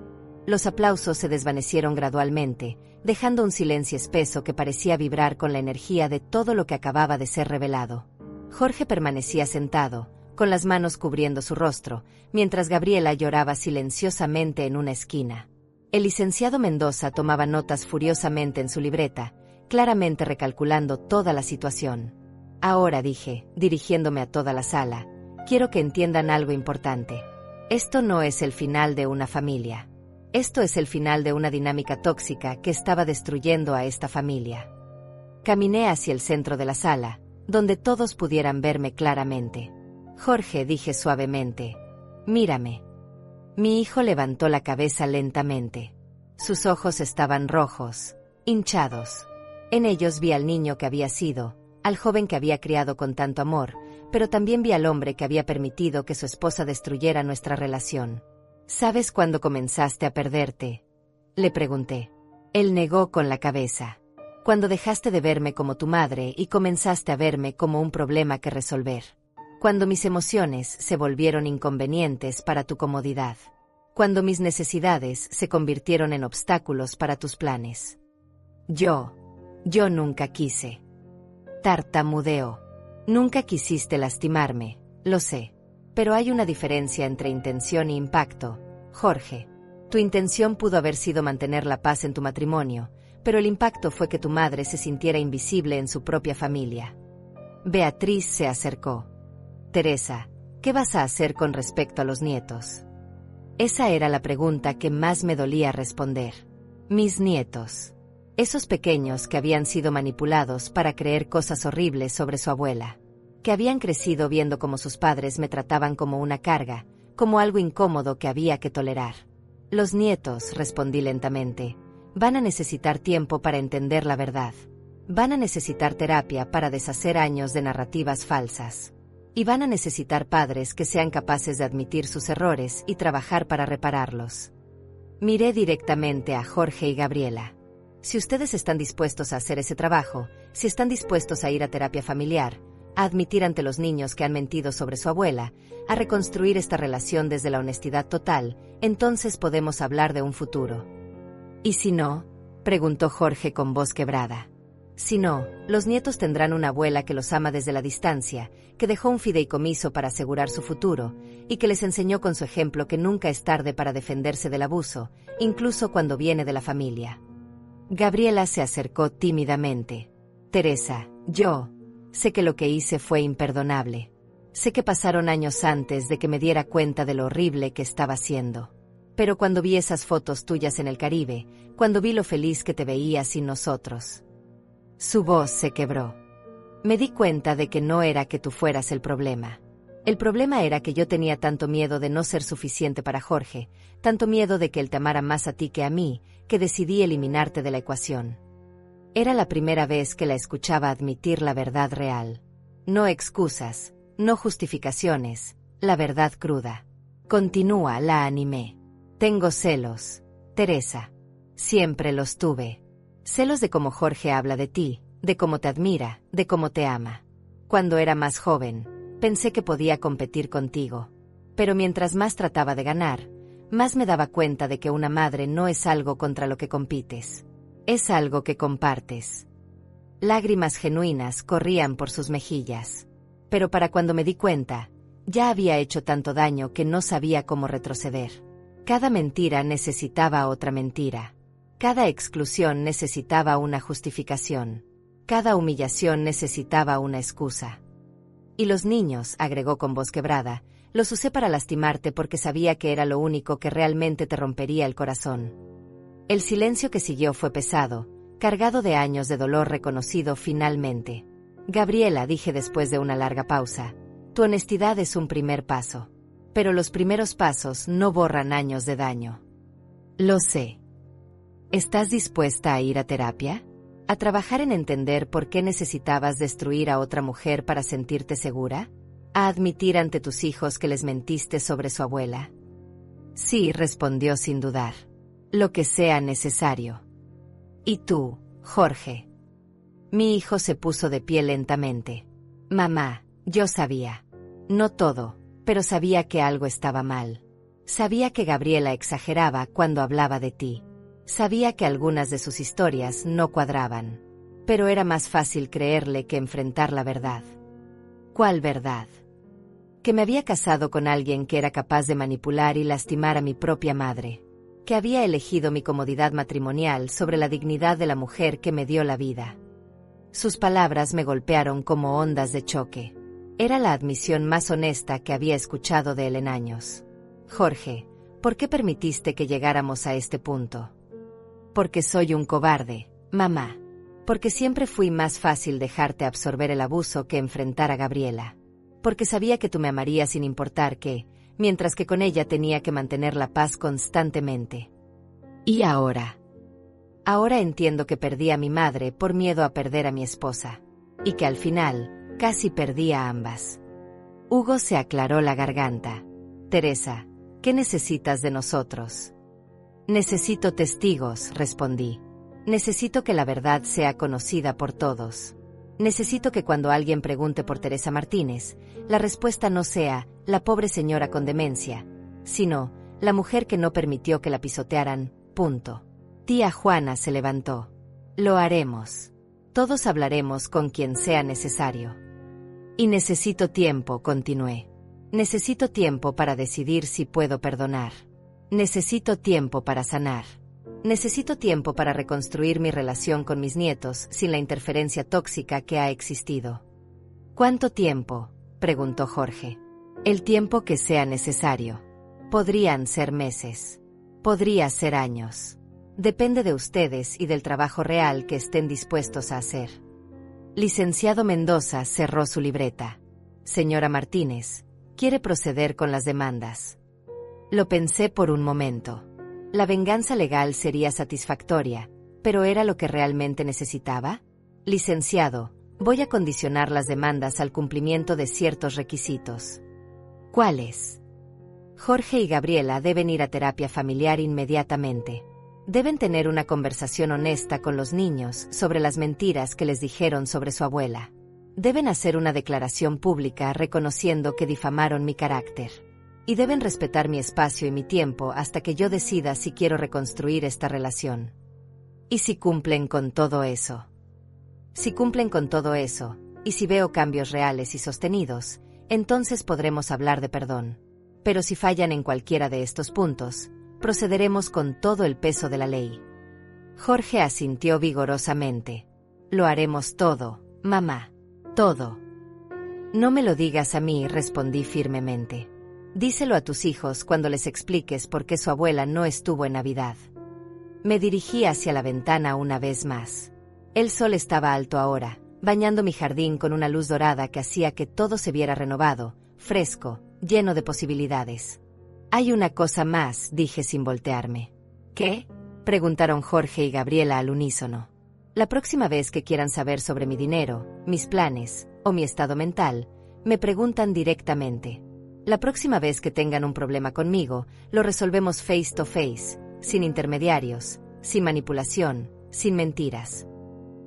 [SPEAKER 1] Los aplausos se desvanecieron gradualmente, dejando un silencio espeso que parecía vibrar con la energía de todo lo que acababa de ser revelado. Jorge permanecía sentado, con las manos cubriendo su rostro, mientras Gabriela lloraba silenciosamente en una esquina. El licenciado Mendoza tomaba notas furiosamente en su libreta, claramente recalculando toda la situación. Ahora, dije, dirigiéndome a toda la sala, quiero que entiendan algo importante. Esto no es el final de una familia. Esto es el final de una dinámica tóxica que estaba destruyendo a esta familia. Caminé hacia el centro de la sala, donde todos pudieran verme claramente. Jorge, dije suavemente, mírame. Mi hijo levantó la cabeza lentamente. Sus ojos estaban rojos, hinchados. En ellos vi al niño que había sido, al joven que había criado con tanto amor, pero también vi al hombre que había permitido que su esposa destruyera nuestra relación. ¿Sabes cuándo comenzaste a perderte?, le pregunté. Él negó con la cabeza. Cuando dejaste de verme como tu madre y comenzaste a verme como un problema que resolver. Cuando mis emociones se volvieron inconvenientes para tu comodidad. Cuando mis necesidades se convirtieron en obstáculos para tus planes. Yo nunca quise. Tartamudeó. Nunca quisiste lastimarme, lo sé. Pero hay una diferencia entre intención e impacto, Jorge. Tu intención pudo haber sido mantener la paz en tu matrimonio, pero el impacto fue que tu madre se sintiera invisible en su propia familia. Beatriz se acercó. Teresa, ¿qué vas a hacer con respecto a los nietos? Esa era la pregunta que más me dolía responder. Mis nietos. Esos pequeños que habían sido manipulados para creer cosas horribles sobre su abuela. Que habían crecido viendo cómo sus padres me trataban como una carga, como algo incómodo que había que tolerar. Los nietos, respondí lentamente, van a necesitar tiempo para entender la verdad. Van a necesitar terapia para deshacer años de narrativas falsas. Y van a necesitar padres que sean capaces de admitir sus errores y trabajar para repararlos. Miré directamente a Jorge y Gabriela. Si ustedes están dispuestos a hacer ese trabajo, si están dispuestos a ir a terapia familiar, a admitir ante los niños que han mentido sobre su abuela, a reconstruir esta relación desde la honestidad total, entonces podemos hablar de un futuro. ¿Y si no?, preguntó Jorge con voz quebrada. Si no, los nietos tendrán una abuela que los ama desde la distancia, que dejó un fideicomiso para asegurar su futuro, y que les enseñó con su ejemplo que nunca es tarde para defenderse del abuso, incluso cuando viene de la familia. Gabriela se acercó tímidamente. Teresa, yo sé que lo que hice fue imperdonable. Sé que pasaron años antes de que me diera cuenta de lo horrible que estaba haciendo. Pero cuando vi esas fotos tuyas en el Caribe, cuando vi lo feliz que te veías sin nosotros. Su voz se quebró. Me di cuenta de que no era que tú fueras el problema. El problema era que yo tenía tanto miedo de no ser suficiente para Jorge, tanto miedo de que él te amara más a ti que a mí, que decidí eliminarte de la ecuación. Era la primera vez que la escuchaba admitir la verdad real. No excusas, no justificaciones, la verdad cruda. Continúa, la animé. Tengo celos, Teresa. Siempre los tuve. Celos de cómo Jorge habla de ti, de cómo te admira, de cómo te ama. Cuando era más joven, pensé que podía competir contigo. Pero mientras más trataba de ganar, más me daba cuenta de que una madre no es algo contra lo que compites. Es algo que compartes. Lágrimas genuinas corrían por sus mejillas. Pero para cuando me di cuenta, Ya había hecho tanto daño que no sabía cómo retroceder. Cada mentira necesitaba otra mentira. Cada exclusión necesitaba una justificación. Cada humillación necesitaba una excusa. Y los niños, agregó con voz quebrada, los usé para lastimarte porque sabía que era lo único que realmente te rompería el corazón. El silencio que siguió fue pesado, cargado de años de dolor reconocido finalmente. Gabriela, dije después de una larga pausa, tu honestidad es un primer paso. Pero los primeros pasos no borran años de daño. Lo sé. ¿Estás dispuesta a ir a terapia? ¿A trabajar en entender por qué necesitabas destruir a otra mujer para sentirte segura? ¿A admitir ante tus hijos que les mentiste sobre su abuela? Sí, respondió sin dudar. Lo que sea necesario. ¿Y tú, Jorge? Mi hijo se puso de pie lentamente. Mamá, yo sabía. No todo, pero sabía que algo estaba mal. Sabía que Gabriela exageraba cuando hablaba de ti. Sabía que algunas de sus historias no cuadraban. Pero era más fácil creerle que enfrentar la verdad. ¿Cuál verdad? Que me había casado con alguien que era capaz de manipular y lastimar a mi propia madre. Que había elegido mi comodidad matrimonial sobre la dignidad de la mujer que me dio la vida. Sus palabras me golpearon como ondas de choque. Era la admisión más honesta que había escuchado de él en años. Jorge, ¿por qué permitiste que llegáramos a este punto? Porque soy un cobarde, mamá. Porque siempre fui más fácil dejarte absorber el abuso que enfrentar a Gabriela. Porque sabía que tú me amarías sin importar qué, mientras que con ella tenía que mantener la paz constantemente. ¿Y ahora? Ahora entiendo que perdí a mi madre por miedo a perder a mi esposa. Y que al final, casi perdí a ambas. Hugo se aclaró la garganta. Teresa, ¿qué necesitas de nosotros? Necesito testigos, respondí. Necesito que la verdad sea conocida por todos. Necesito que cuando alguien pregunte por Teresa Martínez, la respuesta no sea, la pobre señora con demencia, sino, la mujer que no permitió que la pisotearan, punto. Tía Juana se levantó. Lo haremos. Todos hablaremos con quien sea necesario. Y necesito tiempo, continué. Necesito tiempo para decidir si puedo perdonar. Necesito tiempo para sanar. Necesito tiempo para reconstruir mi relación con mis nietos sin la interferencia tóxica que ha existido. ¿Cuánto tiempo?, preguntó Jorge. El tiempo que sea necesario. Podrían ser meses. Podría ser años. Depende de ustedes y del trabajo real que estén dispuestos a hacer. Licenciado Mendoza cerró su libreta. Señora Martínez, ¿quiere proceder con las demandas? Lo pensé por un momento. La venganza legal sería satisfactoria, ¿pero era lo que realmente necesitaba? Licenciado, voy a condicionar las demandas al cumplimiento de ciertos requisitos. ¿Cuáles? Jorge y Gabriela deben ir a terapia familiar inmediatamente. Deben tener una conversación honesta con los niños sobre las mentiras que les dijeron sobre su abuela. Deben hacer una declaración pública reconociendo que difamaron mi carácter. Y deben respetar mi espacio y mi tiempo hasta que yo decida si quiero reconstruir esta relación. ¿Y si cumplen con todo eso? Si cumplen con todo eso, y si veo cambios reales y sostenidos, entonces podremos hablar de perdón. Pero si fallan en cualquiera de estos puntos, procederemos con todo el peso de la ley. Jorge asintió vigorosamente. Lo haremos todo, mamá. Todo. No me lo digas a mí, respondí firmemente. Díselo a tus hijos cuando les expliques por qué su abuela no estuvo en Navidad. Me dirigí hacia la ventana una vez más. El sol estaba alto ahora, bañando mi jardín con una luz dorada que hacía que todo se viera renovado, fresco, lleno de posibilidades. Hay una cosa más, dije sin voltearme. ¿Qué?, preguntaron Jorge y Gabriela al unísono. La próxima vez que quieran saber sobre mi dinero, mis planes, o mi estado mental, me preguntan directamente. La próxima vez que tengan un problema conmigo, lo resolvemos face to face, sin intermediarios, sin manipulación, sin mentiras.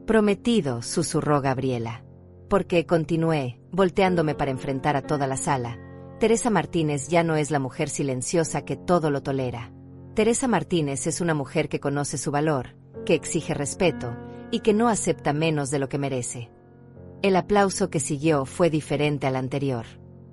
[SPEAKER 1] Prometido, susurró Gabriela. Porque, continué, volteándome para enfrentar a toda la sala, Teresa Martínez ya no es la mujer silenciosa que todo lo tolera. Teresa Martínez es una mujer que conoce su valor, que exige respeto, y que no acepta menos de lo que merece. El aplauso que siguió fue diferente al anterior.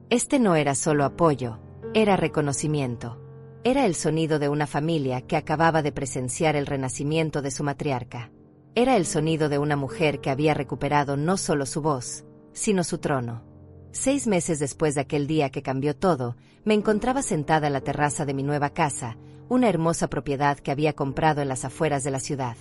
[SPEAKER 1] Este no era solo apoyo, era reconocimiento. Era el sonido de una familia que acababa de presenciar el renacimiento de su matriarca. Era el sonido de una mujer que había recuperado no solo su voz, sino su trono. 6 meses después de aquel día que cambió todo, me encontraba sentada en la terraza de mi nueva casa, una hermosa propiedad que había comprado en las afueras de la ciudad.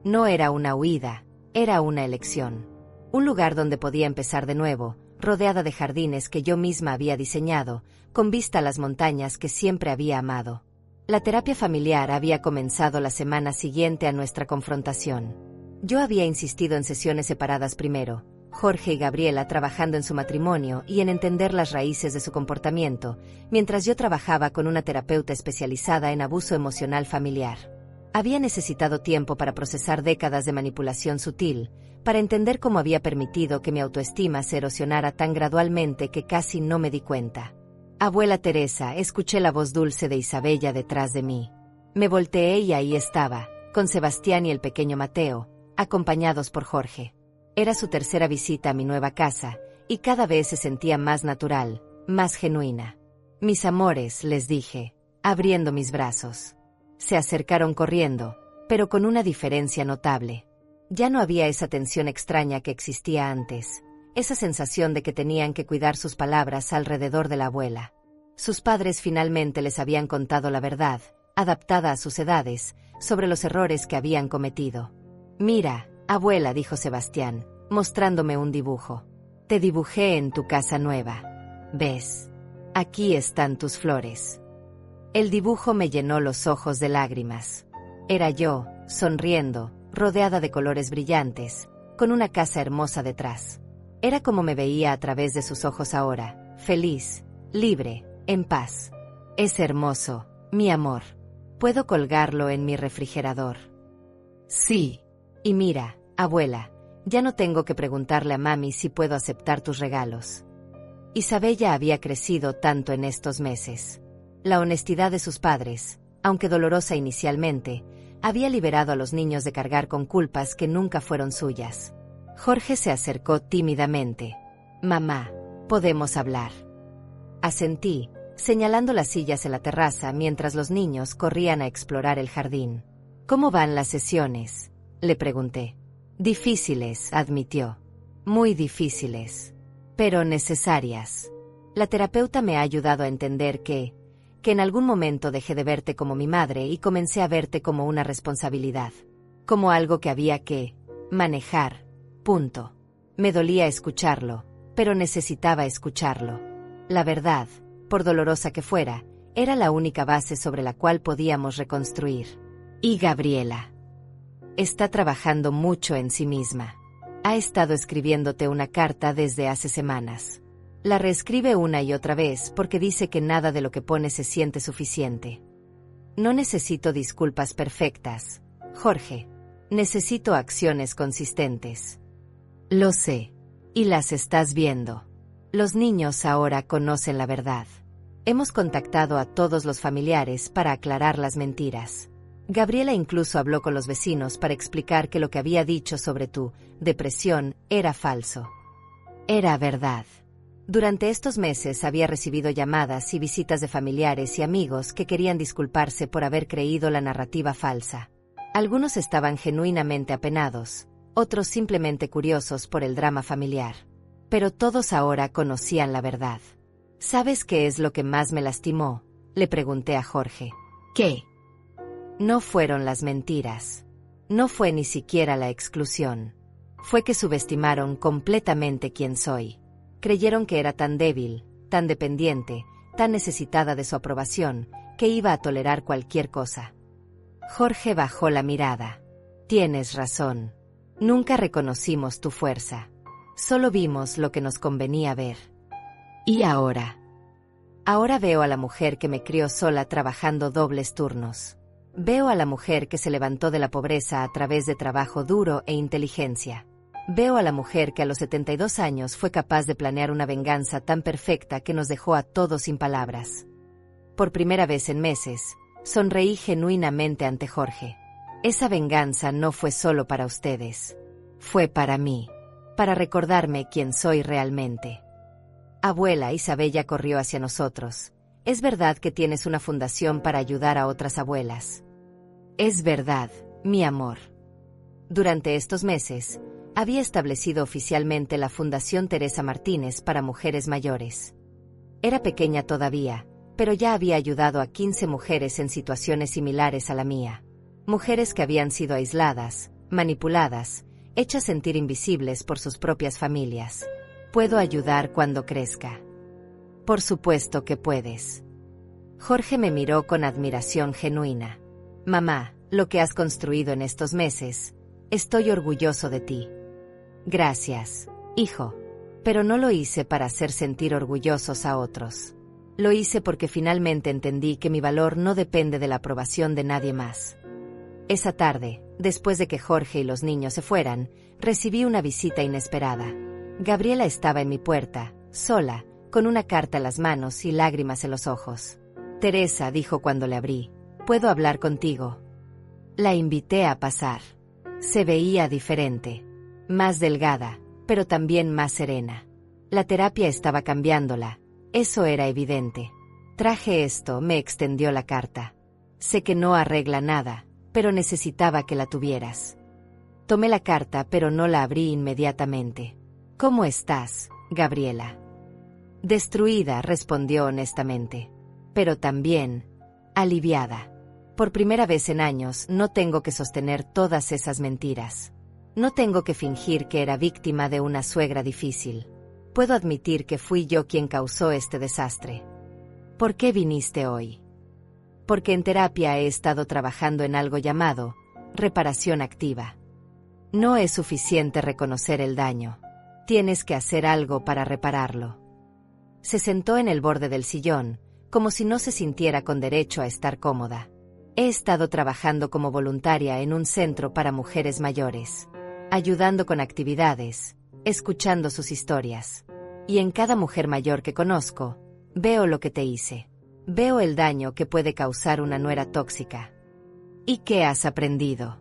[SPEAKER 1] No era una huida, era una elección. Un lugar donde podía empezar de nuevo, rodeada de jardines que yo misma había diseñado, con vista a las montañas que siempre había amado. La terapia familiar había comenzado la semana siguiente a nuestra confrontación. Yo había insistido en sesiones separadas primero, Jorge y Gabriela trabajando en su matrimonio y en entender las raíces de su comportamiento, mientras yo trabajaba con una terapeuta especializada en abuso emocional familiar. Había necesitado tiempo para procesar décadas de manipulación sutil, para entender cómo había permitido que mi autoestima se erosionara tan gradualmente que casi no me di cuenta. Abuela Teresa, escuché la voz dulce de Isabella detrás de mí. Me volteé y ahí estaba, con Sebastián y el pequeño Mateo, acompañados por Jorge. Era su tercera visita a mi nueva casa, y cada vez se sentía más natural, más genuina. Mis amores, les dije, abriendo mis brazos. Se acercaron corriendo, pero con una diferencia notable. Ya no había esa tensión extraña que existía antes, esa sensación de que tenían que cuidar sus palabras alrededor de la abuela. Sus padres finalmente les habían contado la verdad, adaptada a sus edades, sobre los errores que habían cometido. «Mira, abuela», dijo Sebastián, mostrándome un dibujo. «Te dibujé en tu casa nueva. ¿Ves? Aquí están tus flores». El dibujo me llenó los ojos de lágrimas. Era yo, sonriendo, rodeada de colores brillantes, con una casa hermosa detrás. Era como me veía a través de sus ojos ahora, feliz, libre, en paz. Es hermoso, mi amor. ¿Puedo colgarlo en mi refrigerador? Sí. Y mira, abuela, ya no tengo que preguntarle a mami si puedo aceptar tus regalos. Isabella había crecido tanto en estos meses. La honestidad de sus padres, aunque dolorosa inicialmente, había liberado a los niños de cargar con culpas que nunca fueron suyas. Jorge se acercó tímidamente. «Mamá, ¿podemos hablar?». Asentí, señalando las sillas en la terraza mientras los niños corrían a explorar el jardín. «¿Cómo van las sesiones?», le pregunté. «Difíciles», admitió. «Muy difíciles. Pero necesarias. La terapeuta me ha ayudado a entender que en algún momento dejé de verte como mi madre y comencé a verte como una responsabilidad. Como algo que había que manejar. Punto». Me dolía escucharlo, pero necesitaba escucharlo. La verdad, por dolorosa que fuera, era la única base sobre la cual podíamos reconstruir. Y Gabriela está trabajando mucho en sí misma. Ha estado escribiéndote una carta desde hace semanas. La reescribe una y otra vez porque dice que nada de lo que pone se siente suficiente. No necesito disculpas perfectas, Jorge. Necesito acciones consistentes. Lo sé. Y las estás viendo. Los niños ahora conocen la verdad. Hemos contactado a todos los familiares para aclarar las mentiras. Gabriela incluso habló con los vecinos para explicar que lo que había dicho sobre tu depresión era falso. Era verdad. Durante estos meses había recibido llamadas y visitas de familiares y amigos que querían disculparse por haber creído la narrativa falsa. Algunos estaban genuinamente apenados, otros simplemente curiosos por el drama familiar. Pero todos ahora conocían la verdad. ¿Sabes qué es lo que más me lastimó?, le pregunté a Jorge. ¿Qué? No fueron las mentiras. No fue ni siquiera la exclusión. Fue que subestimaron completamente quién soy. Creyeron que era tan débil, tan dependiente, tan necesitada de su aprobación, que iba a tolerar cualquier cosa. Jorge bajó la mirada. Tienes razón. Nunca reconocimos tu fuerza. Solo vimos lo que nos convenía ver. ¿Y ahora? Ahora veo a la mujer que me crió sola trabajando dobles turnos. Veo a la mujer que se levantó de la pobreza a través de trabajo duro e inteligencia. Veo a la mujer que a los 72 años fue capaz de planear una venganza tan perfecta que nos dejó a todos sin palabras. Por primera vez en meses, sonreí genuinamente ante Jorge. Esa venganza no fue solo para ustedes. Fue para mí. Para recordarme quién soy realmente. Abuela, Isabella corrió hacia nosotros. Es verdad que tienes una fundación para ayudar a otras abuelas. Es verdad, mi amor. Durante estos meses, había establecido oficialmente la Fundación Teresa Martínez para mujeres mayores. Era pequeña todavía, pero ya había ayudado a 15 mujeres en situaciones similares a la mía. Mujeres que habían sido aisladas, manipuladas, hechas sentir invisibles por sus propias familias. Puedo ayudar cuando crezca. Por supuesto que puedes. Jorge me miró con admiración genuina. Mamá, lo que has construido en estos meses, estoy orgulloso de ti. Gracias, hijo. Pero no lo hice para hacer sentir orgullosos a otros. Lo hice porque finalmente entendí que mi valor no depende de la aprobación de nadie más. Esa tarde, después de que Jorge y los niños se fueran, recibí una visita inesperada. Gabriela estaba en mi puerta, sola, con una carta en las manos y lágrimas en los ojos. Teresa, dijo cuando le abrí, ¿puedo hablar contigo? La invité a pasar. Se veía diferente, más delgada, pero también más serena. La terapia estaba cambiándola, eso era evidente. Traje esto, me extendió la carta. Sé que no arregla nada, pero necesitaba que la tuvieras. Tomé la carta, pero no la abrí inmediatamente. ¿Cómo estás, Gabriela? Destruida, respondió honestamente. Pero también, aliviada. Por primera vez en años, no tengo que sostener todas esas mentiras. No tengo que fingir que era víctima de una suegra difícil. Puedo admitir que fui yo quien causó este desastre. ¿Por qué viniste hoy? Porque en terapia he estado trabajando en algo llamado reparación activa. No es suficiente reconocer el daño. Tienes que hacer algo para repararlo. Se sentó en el borde del sillón, como si no se sintiera con derecho a estar cómoda. He estado trabajando como voluntaria en un centro para mujeres mayores, ayudando con actividades, escuchando sus historias. Y en cada mujer mayor que conozco, veo lo que te hice. Veo el daño que puede causar una nuera tóxica. ¿Y qué has aprendido?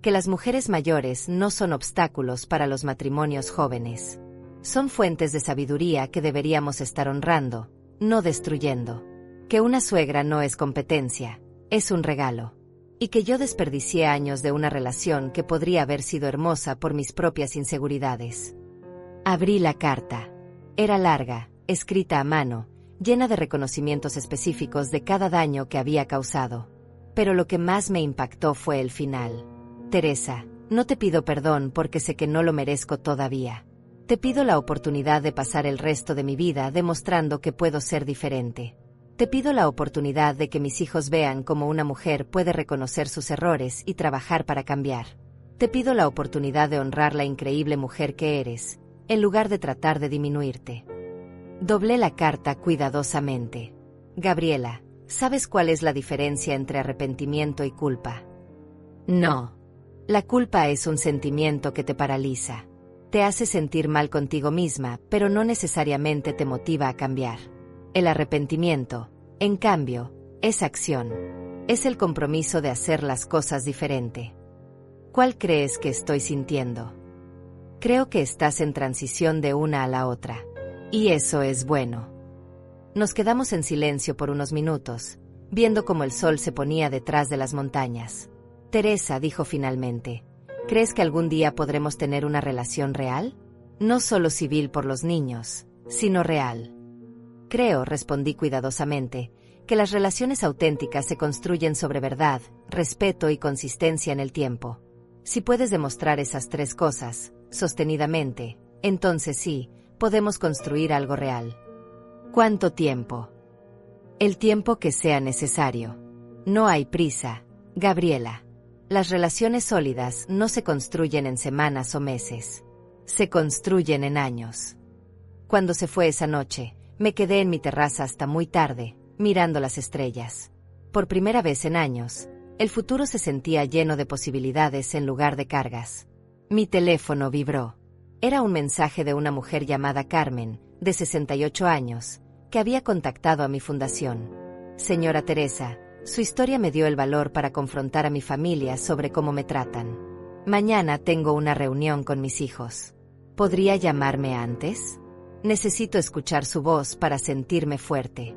[SPEAKER 1] Que las mujeres mayores no son obstáculos para los matrimonios jóvenes. Son fuentes de sabiduría que deberíamos estar honrando, no destruyendo. Que una suegra no es competencia, es un regalo. Y que yo desperdicié años de una relación que podría haber sido hermosa por mis propias inseguridades. Abrí la carta. Era larga, escrita a mano, llena de reconocimientos específicos de cada daño que había causado. Pero lo que más me impactó fue el final. Teresa, no te pido perdón porque sé que no lo merezco todavía. Te pido la oportunidad de pasar el resto de mi vida demostrando que puedo ser diferente. Te pido la oportunidad de que mis hijos vean cómo una mujer puede reconocer sus errores y trabajar para cambiar. Te pido la oportunidad de honrar la increíble mujer que eres, en lugar de tratar de disminuirte. Doblé la carta cuidadosamente. Gabriela, ¿sabes cuál es la diferencia entre arrepentimiento y culpa? No. La culpa es un sentimiento que te paraliza. Te hace sentir mal contigo misma, pero no necesariamente te motiva a cambiar. El arrepentimiento, en cambio, es acción. Es el compromiso de hacer las cosas diferente. ¿Cuál crees que estoy sintiendo? Creo que estás en transición de una a la otra. Y eso es bueno. Nos quedamos en silencio por unos minutos, viendo cómo el sol se ponía detrás de las montañas. Teresa, dijo finalmente, ¿crees que algún día podremos tener una relación real? No solo civil por los niños, sino real. Creo, respondí cuidadosamente, que las relaciones auténticas se construyen sobre verdad, respeto y consistencia en el tiempo. Si puedes demostrar esas tres cosas, sostenidamente, entonces sí, podemos construir algo real. ¿Cuánto tiempo? El tiempo que sea necesario. No hay prisa, Gabriela. Las relaciones sólidas no se construyen en semanas o meses. Se construyen en años. Cuando se fue esa noche, me quedé en mi terraza hasta muy tarde, mirando las estrellas. Por primera vez en años, el futuro se sentía lleno de posibilidades en lugar de cargas. Mi teléfono vibró. Era un mensaje de una mujer llamada Carmen, de 68 años, que había contactado a mi fundación. Señora Teresa, su historia me dio el valor para confrontar a mi familia sobre cómo me tratan. Mañana tengo una reunión con mis hijos. ¿Podría llamarme antes? Necesito escuchar su voz para sentirme fuerte.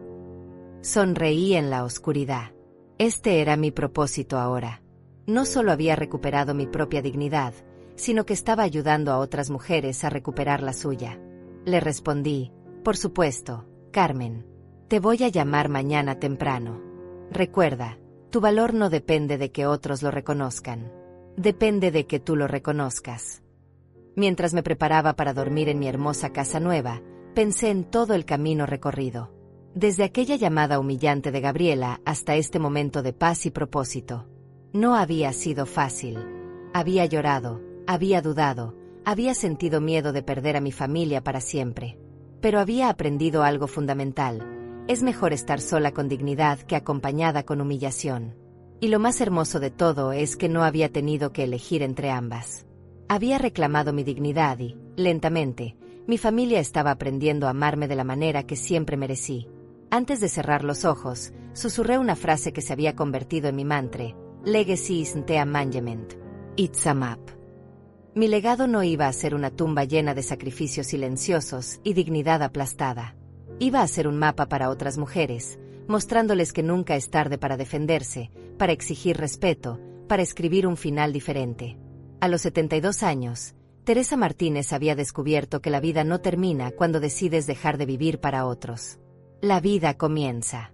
[SPEAKER 1] Sonreí en la oscuridad. Este era mi propósito ahora. No solo había recuperado mi propia dignidad, sino que estaba ayudando a otras mujeres a recuperar la suya. Le respondí, por supuesto, Carmen. Te voy a llamar mañana temprano. Recuerda, tu valor no depende de que otros lo reconozcan. Depende de que tú lo reconozcas. Mientras me preparaba para dormir en mi hermosa casa nueva, pensé en todo el camino recorrido. Desde aquella llamada humillante de Gabriela hasta este momento de paz y propósito. No había sido fácil. Había llorado, había dudado, había sentido miedo de perder a mi familia para siempre. Pero había aprendido algo fundamental. Es mejor estar sola con dignidad que acompañada con humillación. Y lo más hermoso de todo es que no había tenido que elegir entre ambas. Había reclamado mi dignidad y, lentamente, mi familia estaba aprendiendo a amarme de la manera que siempre merecí. Antes de cerrar los ojos, susurré una frase que se había convertido en mi mantra: Legacy isn't a monument, it's a map. Mi legado no iba a ser una tumba llena de sacrificios silenciosos y dignidad aplastada. Iba a ser un mapa para otras mujeres, mostrándoles que nunca es tarde para defenderse, para exigir respeto, para escribir un final diferente. A los 72 años, Teresa Martínez había descubierto que la vida no termina cuando decides dejar de vivir para otros. La vida comienza.